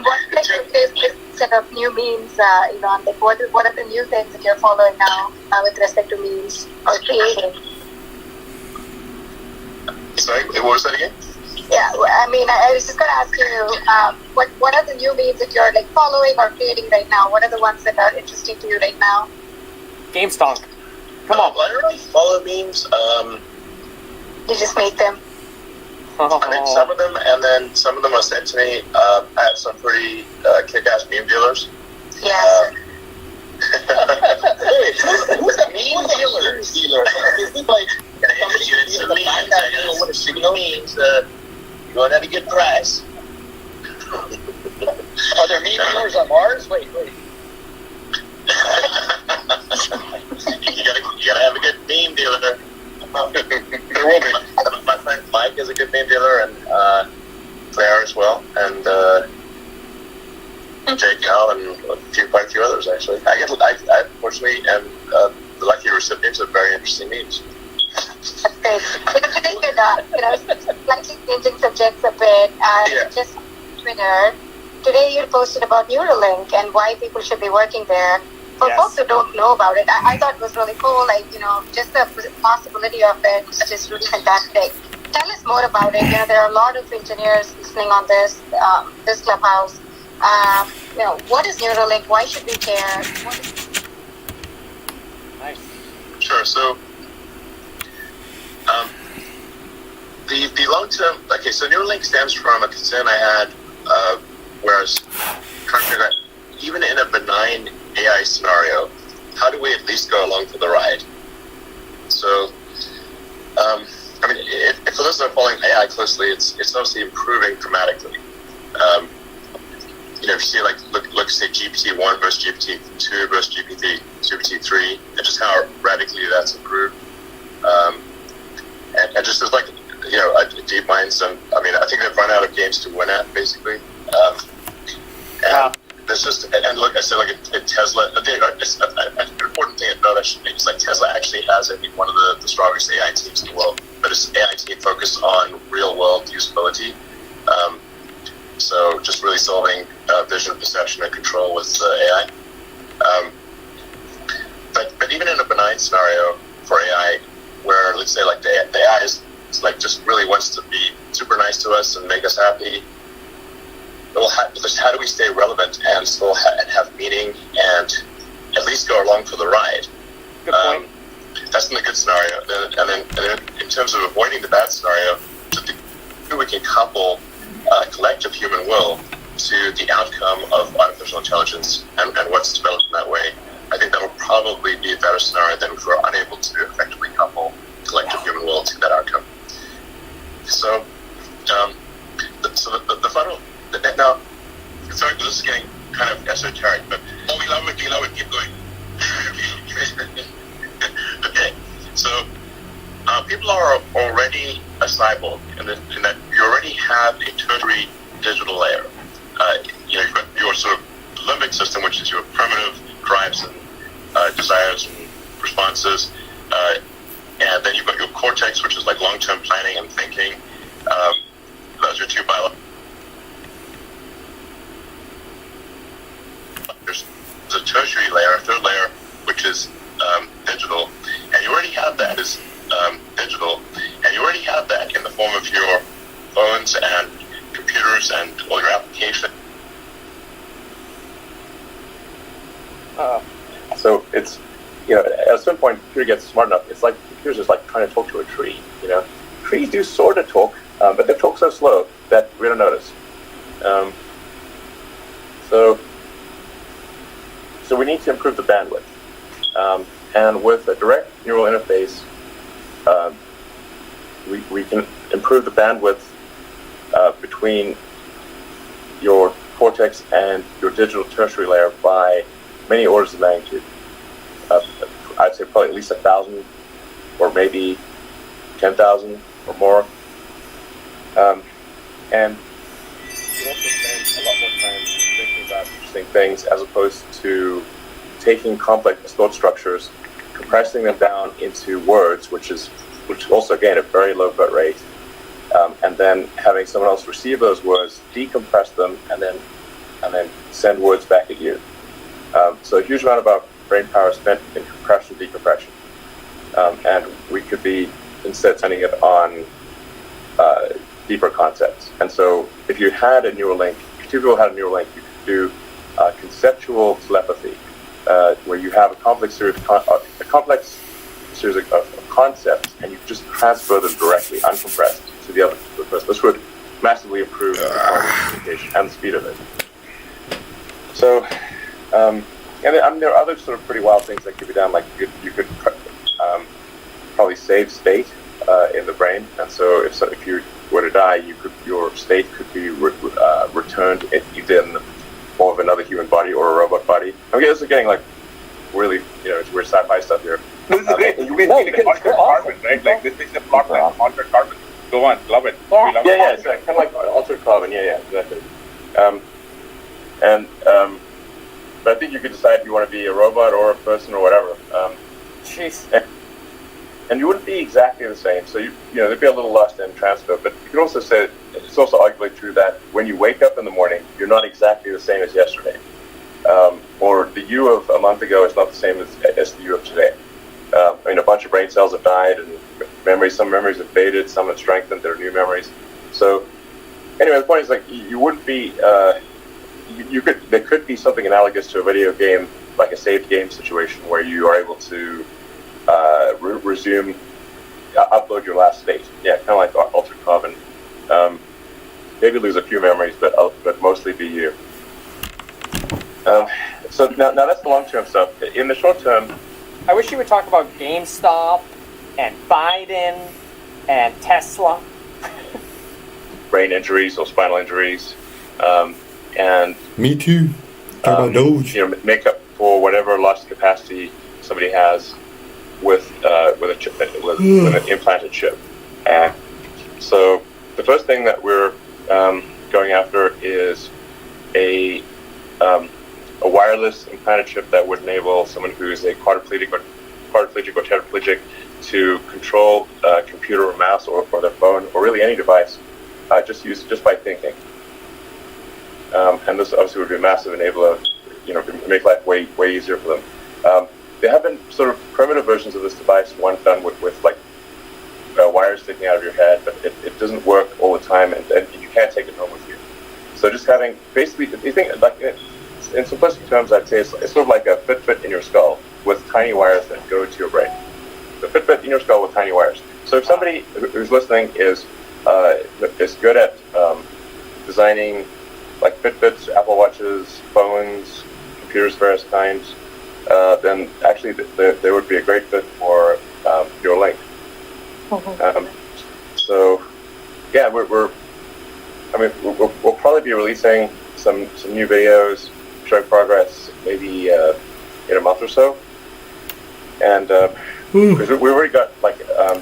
What's the latest set of new memes, Elon? What are the new things that you're following now with respect to memes or creating? Sorry, what was that again? Yeah, I was just going to ask you, what are the new memes that you're following or creating right now? What are the ones that are interesting to you right now? GameStonk. Come on. I don't really follow memes. You just make them. I think some of them, and then some of them are sent to me. I have some pretty kick-ass meme dealers. Yes. Who's a meme dealer? Is it like It's a meme. What a signal means you want at a good price. Are there meme dealers on Mars? Wait. You gotta have a good meme dealer. There will be. My friend Mike is a good meme dealer, and Claire as well, and Jake Al, and quite a few others actually. I fortunately am the lucky recipient of very interesting memes. That's great. Today you're not, slightly changing subjects a bit. Just Twitter. Today you posted about Neuralink and why people should be working there. For folks who don't know about it, I thought it was really cool. Just the possibility of it is just really fantastic. Tell us more about it. There are a lot of engineers listening on this clubhouse. What is Neuralink? Why should we care? Nice. Sure. So, the long term. Okay, so Neuralink stems from a concern I had, where I was trying to figure out, even in a benign AI scenario, how do we at least go along for the ride? So, if for those that are following AI closely, it's obviously improving dramatically. If you see look say GPT-1 versus GPT-2 versus GPT-3, and just how radically that's improved. And just as deep minds, I think they've run out of games to win at, basically. There's just, and look, I said a Tesla. An important thing to note, is Tesla actually has, I think, one of the strongest AI teams in the world, but it's an AI team focused on real world usability. So just really solving vision, perception, and control with AI. But even in a benign scenario for AI, where let's say the AI is just really wants to be super nice to us and make us happy. Well, how do we stay relevant and still have meaning and at least go along for the ride? Good point. That's in the good scenario. And then in terms of avoiding the bad scenario, we can couple collective human will to the outcome of artificial intelligence and what's developed in that way. I think that will probably be a better scenario than if we're unable to effectively couple collective human will to that outcome. So, the final. Now, sorry, this is getting kind of esoteric, but we love it, keep going. Okay, so people are already a cyborg in that you already have a tertiary digital layer. You've got your sort of limbic system, which is your primitive drives and desires and responses, and then you've got your cortex, which is long-term planning and thinking. Those are two biological. There's a tertiary layer, a third layer, which is digital, and you already have that as digital, and you already have that in the form of your phones and computers and all your applications. So it's, at a certain point, the computer gets smart enough. It's like the computer's just trying to talk to a tree. Trees do sort of talk, but they talk so slow that we don't notice. So we need to improve the bandwidth. And with a direct neural interface, we can improve the bandwidth between your cortex and your digital tertiary layer by many orders of magnitude. I'd say probably at least 1,000, or maybe 10,000 or more. And you also spend a lot more time thinking about interesting things as opposed to taking complex thought structures, compressing them down into words, which is also again a very low bit rate, and then having someone else receive those words, decompress them, and then send words back at you. So a huge amount of our brain power is spent in compression, decompression, and we could be instead sending it on deeper concepts. And so if you had a Neuralink, if two people had a Neuralink, you could do conceptual telepathy, where you have a complex series of concepts, and you just transfer them directly, uncompressed, to the other person. This would massively improve the quality of communication and the speed of it. So, and then, there are other sort of pretty wild things that could be done. Like you could probably save state in the brain, and so if you were to die, your state could be returned either in the form of another human body or a robot body. I mean, this is getting like really, it's weird sci-fi stuff here. This is great. You mean altered carbon, right? Like this is a plot like altered carbon. Go on, love it. Yeah, it's kind of like altered carbon. Yeah, exactly. But I think you could decide if you want to be a robot or a person or whatever. Jeez. And you wouldn't be exactly the same. So there'd be a little lost in transfer. But you could also say it's also arguably true that when you wake up in the morning, you're not exactly the same as yesterday. Or the you of a month ago is not the same as the you of today. I mean, a bunch of brain cells have died, and some memories have faded, some have strengthened, there are new memories. So, anyway, the point is, like, you wouldn't be, there could be something analogous to a video game, like a saved game situation, where you are able to resume, upload your last state. Yeah, kind of like altered carbon. Maybe lose a few memories, but mostly be you. So now that's the long-term stuff. In the short term, I wish you would talk about GameStop and Biden and Tesla. Brain injuries or spinal injuries, and me too. Talk about Doge. Make up for whatever lost capacity somebody has with a chip, with an implanted chip. So the first thing that we're going after is a wireless implanted chip that would enable someone who is a quadriplegic or tetraplegic to control a computer or mouse or their phone or really any device just by thinking. And this obviously would be a massive enabler, make life way easier for them. There have been sort of primitive versions of this device, one done with like wires sticking out of your head, but it doesn't work all the time, and you can't take it home with you. So just having, basically, you think, like, in simplistic terms, I'd say it's sort of like a Fitbit in your skull with tiny wires that go to your brain. The Fitbit in your skull with tiny wires. So if somebody who's listening is good at designing like Fitbits, Apple Watches, phones, computers of various kinds, then actually they would be a great fit for your link. So yeah, we'll probably be releasing some new videos showing progress maybe in a month or so, and because we already got like a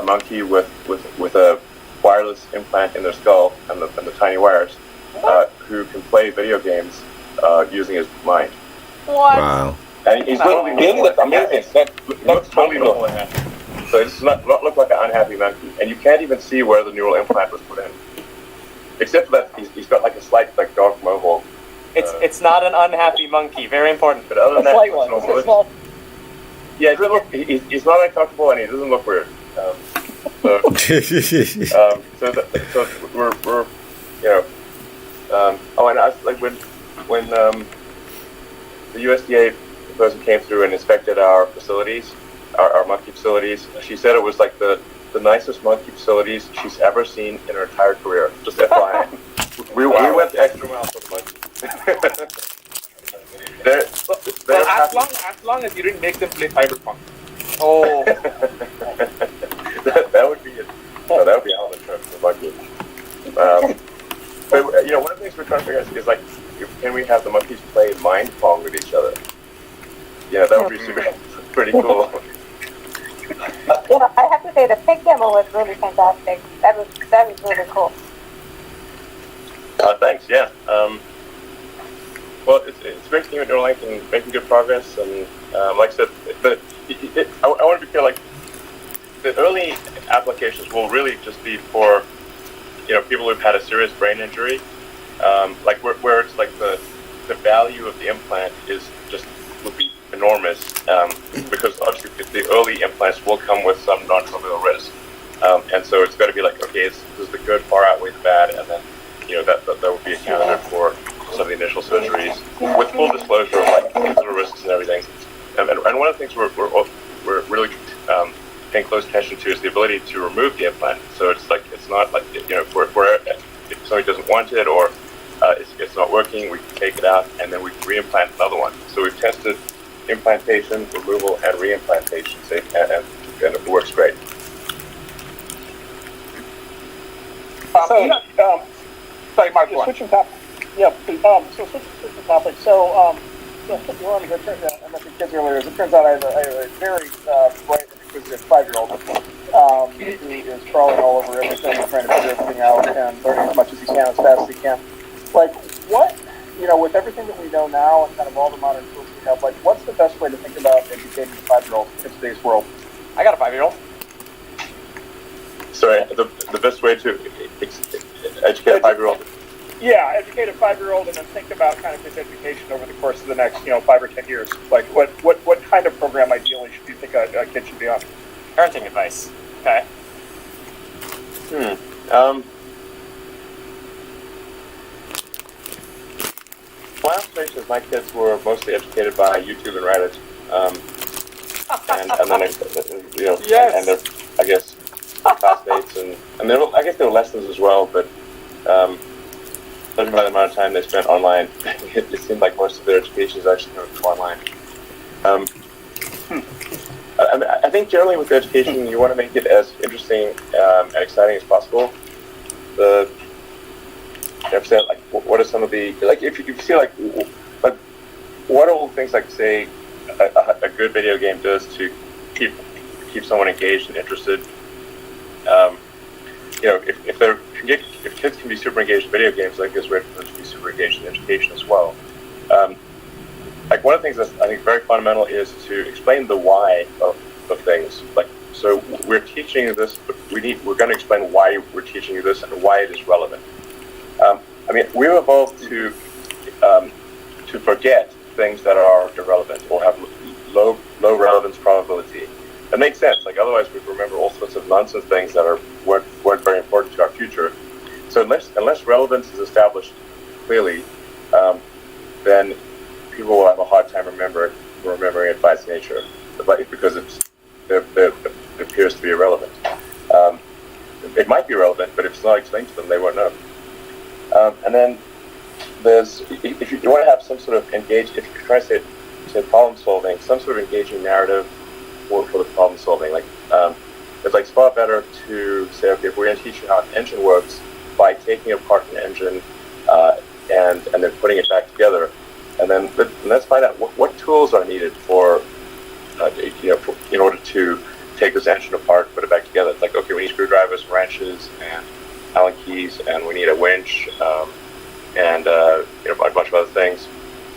monkey with a wireless implant in their skull and the tiny wires, who can play video games using his mind. What? Wow. And he's literally that's amazing. He looks totally normal. So it does not look like an unhappy monkey, and you can't even see where the neural implant was put in, except for that he's got like a slight like dark mohawk. It's not an unhappy monkey. Very important. But other than that, slight one. It's small. Yeah, he's not uncomfortable, and he doesn't look weird. So we're and I was like when the USDA person came through and inspected our facilities, our monkey facilities, she said it was like the nicest monkey facilities she's ever seen in her entire career. Just FYI. we went the extra mile for the monkeys. As long as you didn't make them play Cyberpunk. Oh. that would be it. No, that would be Alan for the monkey. But one of the things we're trying to figure out is like, can we have the monkeys play mind pong with each other? Yeah, that would be pretty cool. I have to say the pig demo was really fantastic. That was really cool. Thanks. Yeah. Well, it's great seeing Neuralink and making good progress. And like I said, I want to be clear. Like the early applications will really just be for people who've had a serious brain injury, like where it's like the value of the implant would be enormous, because obviously the early implants will come with some non-trivial risk, and so it's got to be like, okay, does the good far outweigh the bad, and then that would be accounted for some of the initial surgeries with full disclosure of like the risks and everything. And one of the things we're really paying close attention to is the ability to remove the implant. So it's not like, if somebody doesn't want it or it's not working, we can take it out and then we reimplant another one. So we've tested implantation, removal, and reimplantation, and it works great. Sorry, Mark. Switching topics. Yeah. So switching topics. So you wanted to go I mentioned kids earlier. As it turns out, I have a very bright and inquisitive 5-year-old who is crawling all over everything and trying to figure everything out and learning as much as he can as fast as he can. Like, what, with everything that we know now and kind of all the modern tools we have, like, what's the best way to think about educating a 5-year-old in today's world? I got a 5-year-old. Sorry, the best way to educate a 5-year-old? Yeah, educate a 5-year-old and then think about kind of his education over the course of the next, 5 or 10 years. Like, what kind of program ideally should you think a kid should be on? Parenting advice. Okay. My observation is my kids were mostly educated by YouTube and Reddit, and then yes. and their, I guess, classmates and there were, I guess there were lessons as well, but judging by the amount of time they spent online, it seemed like most of their education is actually going to come online. I think generally with education, you want to make it as interesting and exciting as possible. Like, what are some of the, like, if you see, like what are all the things, like, say, a good video game does to keep someone engaged and interested? If kids can be super engaged in video games, like it's ready for them to be super engaged in education as well. Like, one of the things that's, I think, very fundamental is to explain the why of things. Like, so we're teaching this, but we're going to explain why we're teaching you this and why it is relevant. We've evolved to forget things that are irrelevant or have low relevance probability. That makes sense. Like, otherwise we'd remember all sorts of nonsense things that weren't very important to our future. So unless relevance is established clearly, then people will have a hard time remembering it by its nature, because it appears to be irrelevant. It might be relevant, but if it's not explained to them, they won't know. And then if you want to have some sort of if you're trying to say problem solving, some sort of engaging narrative for the problem solving. Like, it's far better to say, okay, if we're going to teach you how an engine works by taking apart an engine and then putting it back together, and then let's find out what tools are needed in order to take this engine apart, put it back together. It's like, okay, we need screwdrivers, wrenches, and Allen keys, and we need a winch, and a bunch of other things.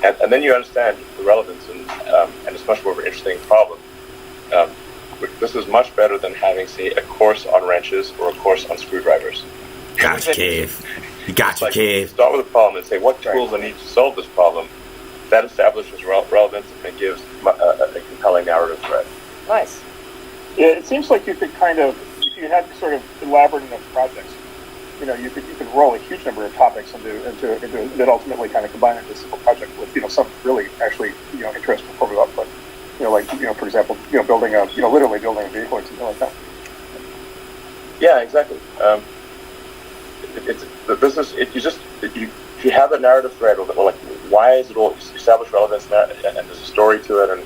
And then you understand the relevance, and it's much more of an interesting problem. This is much better than having, say, a course on wrenches or a course on screwdrivers. Gotcha, Kev. You got you, Kev. Start with a problem and say, what tools I need to solve this problem. That establishes relevance and gives a compelling narrative thread. Nice. Yeah, it seems like you could kind of, if you had sort of elaborate enough projects, you could roll a huge number of topics into that ultimately kind of combine into a single project with some really actually interesting form of output. For example, building literally building a vehicle or something like that. Yeah, exactly. If you have a narrative thread, or like, why is it all established relevance, and there's a story to it, and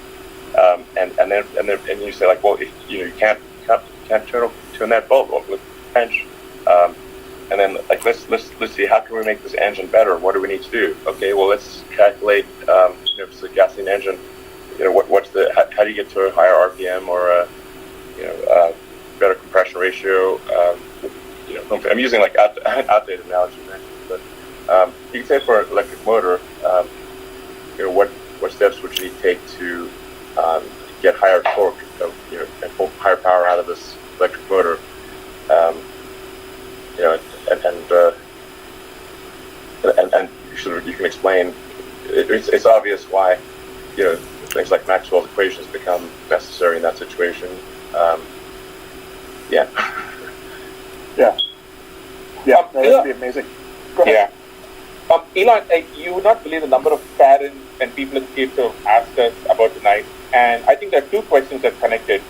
you say, like, well, you can't turn that bulb with a wrench. And then, like, let's see, how can we make this engine better? What do we need to do? Okay, well, let's calculate, if it's a gasoline engine, how do you get to a higher RPM or a better compression ratio? I'm using, like, outdated analogy, but you can say for an electric motor, what steps would you need to take to get higher torque, and pull higher power out of this electric motor? And you can explain. It's obvious why things like Maxwell's equations become necessary in that situation. Yeah. That would be amazing. Go ahead. Yeah. Elon, you would not believe the number of parents and people in the States who have asked us about tonight, and I think there are two questions that are connected.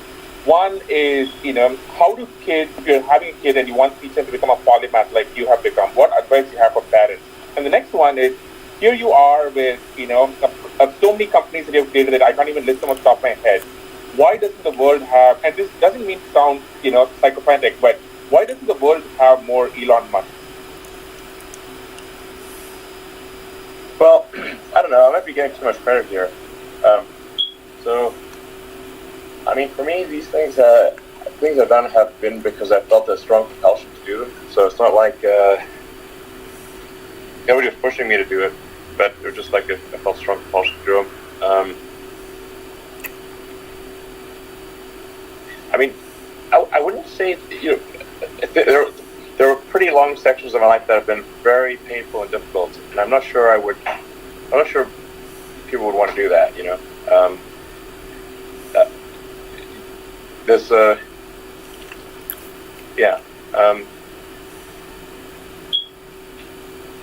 One is, how do kids, if you're having a kid and you want to teach them to become a polymath like you have become, what advice you have for parents? And the next one is, here you are with, so many companies that you've created that I can't even list them off the top of my head. Why doesn't the world have, and this doesn't mean to sound, psychopathic, but why doesn't the world have more Elon Musk? Well, I don't know. I might be getting too much credit here. For me, these things I've done have been because I felt a strong compulsion to do them. So it's not like nobody was pushing me to do it, but it was just like I felt a strong compulsion to do them. I wouldn't say there were pretty long sections of my life that have been very painful and difficult, and I'm not sure people would want to do that.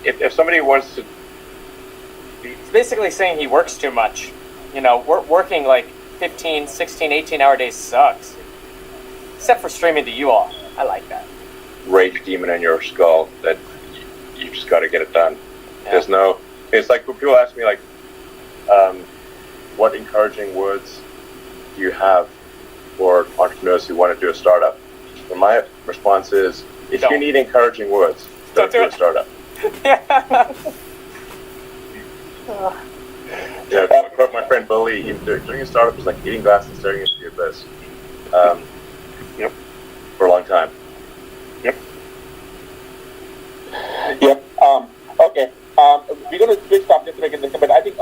If somebody wants to, it's basically saying he works too much. Working like 15, 16, 18-hour days sucks. Except for streaming to you all. I like that. Rage demon in your skull that you just got to get it done. Yeah. It's like when people ask me like, what encouraging words do you have for entrepreneurs who want to do a startup? And my response is, if you need encouraging words, don't do a startup. To quote my friend Bully, doing a startup is like eating glass and staring into the abyss. For a long time. Yep. Okay. We're going to switch topics to make it different, but I think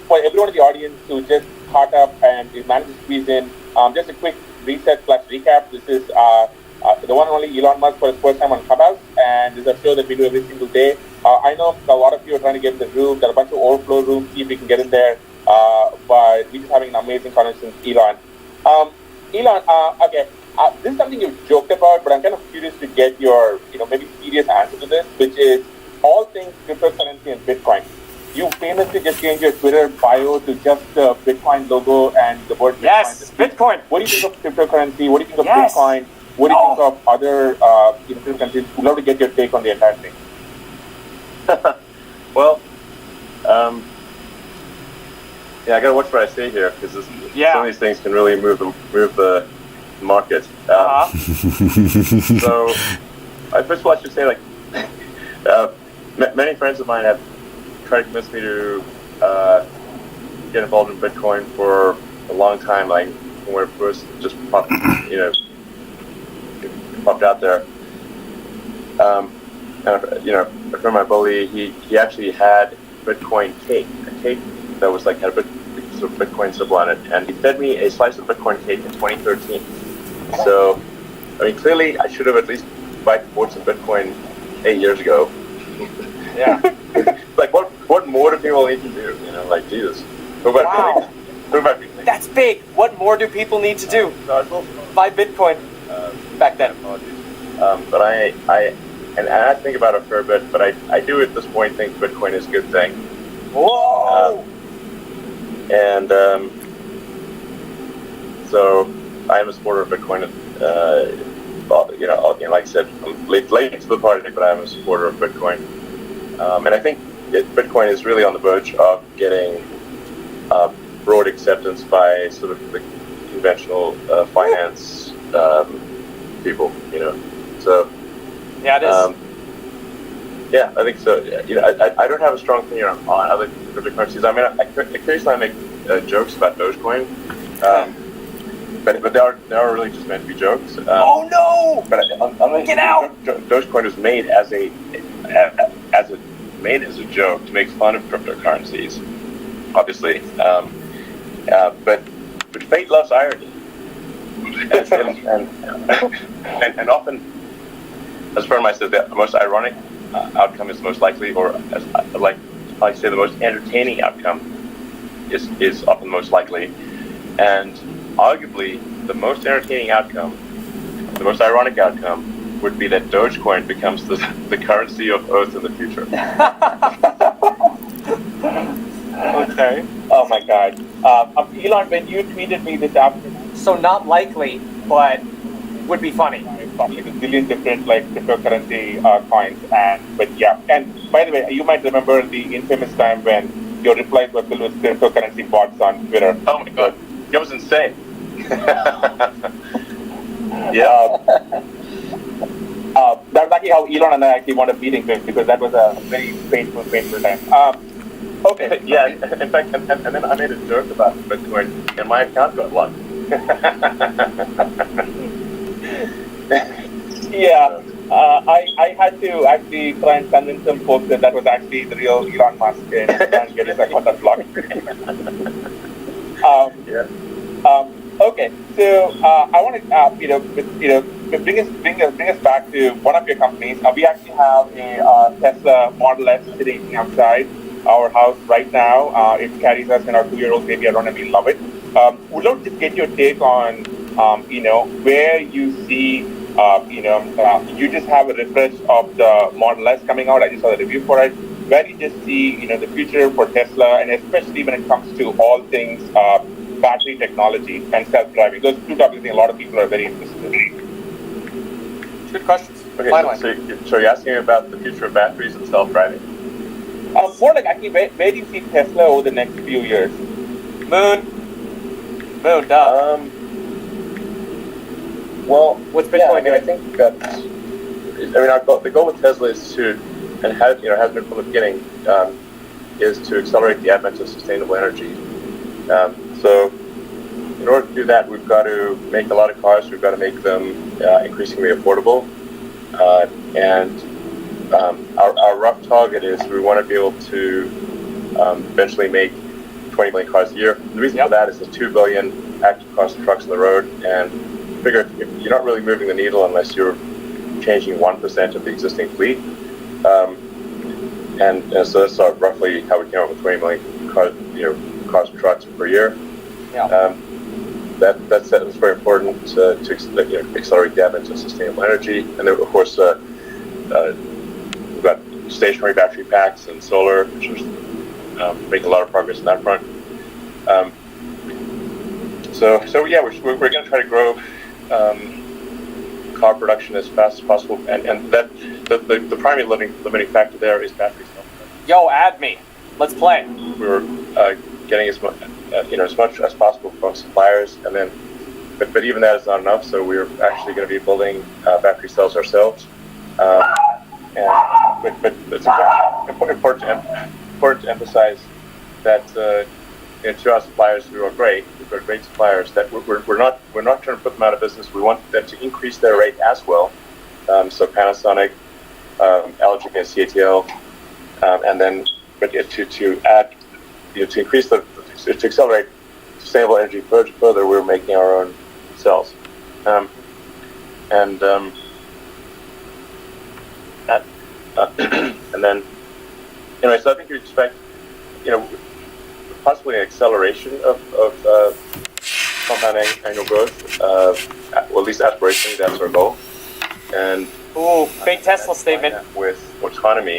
for everyone in the audience who just caught up and is managed to squeeze in, just a quick reset/recap. This is the one and only Elon Musk for his first time on Clubhouse, and this is a show that we do every single day. I know a lot of you are trying to get in the room. There are a bunch of overflow rooms. See if we can get in there. But we're just having an amazing conversation with Elon. Okay. This is something you've joked about, but I'm kind of curious to get your, maybe serious answer to this, which is all things cryptocurrency and Bitcoin. You famously just changed your Twitter bio to just the Bitcoin logo and the word Bitcoin. Yes, Bitcoin. What do you think of cryptocurrency? What do you think of Bitcoin? What do you think of other cryptocurrencies? We'd love to get your take on the entire thing. Well, I gotta watch what I say here because some of these things can really move the market. So, first of all, I should say, many friends of mine have tried to convince me to get involved in Bitcoin for a long time, like when it first just popped out there. And a friend of mine, Bully, he actually had Bitcoin cake, a cake that was had a bit sort of Bitcoin symbol on it, and he fed me a slice of Bitcoin cake in 2013. So, clearly I should have at least bought some Bitcoin 8 years ago. Yeah. What more do people need to do? Jesus. Wow. That's big. What more do people need to do? Buy Bitcoin. Back then. But I think about it a fair bit, but I do at this point think Bitcoin is a good thing. Whoa! So I am a supporter of Bitcoin. Like I said, I'm late to the party, but I'm a supporter of Bitcoin. And I think Bitcoin is really on the verge of getting broad acceptance by sort of the conventional finance people. So yeah, it is. I think so. I don't have a strong opinion on other cryptocurrencies. I occasionally make jokes about Dogecoin, but they are really just meant to be jokes. Oh no! But Get out! Dogecoin was made as a joke to make fun of cryptocurrencies, obviously. But fate loves irony, and often, as a friend of mine said, the most ironic outcome is most likely, or as I like to say, the most entertaining outcome is often most likely. And arguably, the most entertaining outcome, the most ironic outcome, would be that Dogecoin becomes the currency of Earth in the future. Okay. Oh my God. Elon, when you tweeted me this afternoon, so not likely, but would be funny. It's like a zillion different like cryptocurrency coins, but yeah. And by the way, you might remember the infamous time when your replies were filled with cryptocurrency bots on Twitter. Oh my god, that was insane. Yeah. That's actually how Elon and I actually wound up meeting because that was a very painful time. Okay. Yeah. In fact, and then I made a joke about Bitcoin, and my account got locked. Yeah. I had to actually try and convince some folks that was actually the real Elon Musk and get his account unblocked. Yeah. Okay, so I want to bring us back to one of your companies. We actually have a Tesla Model S sitting outside our house right now. It carries us and our 2-year-old baby around, and we love it. We'd love to get your take on where you see you just have a refresh of the Model S coming out. I just saw the review for it. Where do you just see the future for Tesla, and especially when it comes to all things battery technology and self-driving? Those two topics I think a lot of people are very interested in. Good questions. Okay, so you're asking about the future of batteries and self-driving? More like actually, where do you see Tesla over the next few years? Moon, duh. Well, what's Bitcoin doing? I think that the goal with Tesla is to, and has been from the beginning, is to accelerate the advent of sustainable energy. So, in order to do that, we've got to make a lot of cars. We've got to make them increasingly affordable, and our rough target is we want to be able to eventually make 20 million cars a year. The reason for that is the 2 billion active cars and trucks on the road, and figure if you're not really moving the needle unless you're changing 1% of the existing fleet. And so that's roughly how we came up with 20 million cars, cars and trucks per year. Yeah. That's very important to accelerate the advent of sustainable energy. And then, of course, we've got stationary battery packs and solar, which is making a lot of progress on that front. So yeah, we're going to try to grow car production as fast as possible, and that the primary limiting factor there is battery cells. Yo, add me. Let's play. We're getting as much as possible from suppliers, and then, but even that is not enough. So we're actually going to be building battery cells ourselves. But it's important to emphasize that to our suppliers who are great, we've got great suppliers, that we're not trying to put them out of business. We want them to increase their rate as well. So Panasonic, LG, and CATL, and then to add to increase to accelerate sustainable energy further, we're making our own cells, and then anyway. So I think you expect possibly an acceleration of compound annual growth. Well, at least aspirationally, that's our goal. And big Tesla statement with autonomy.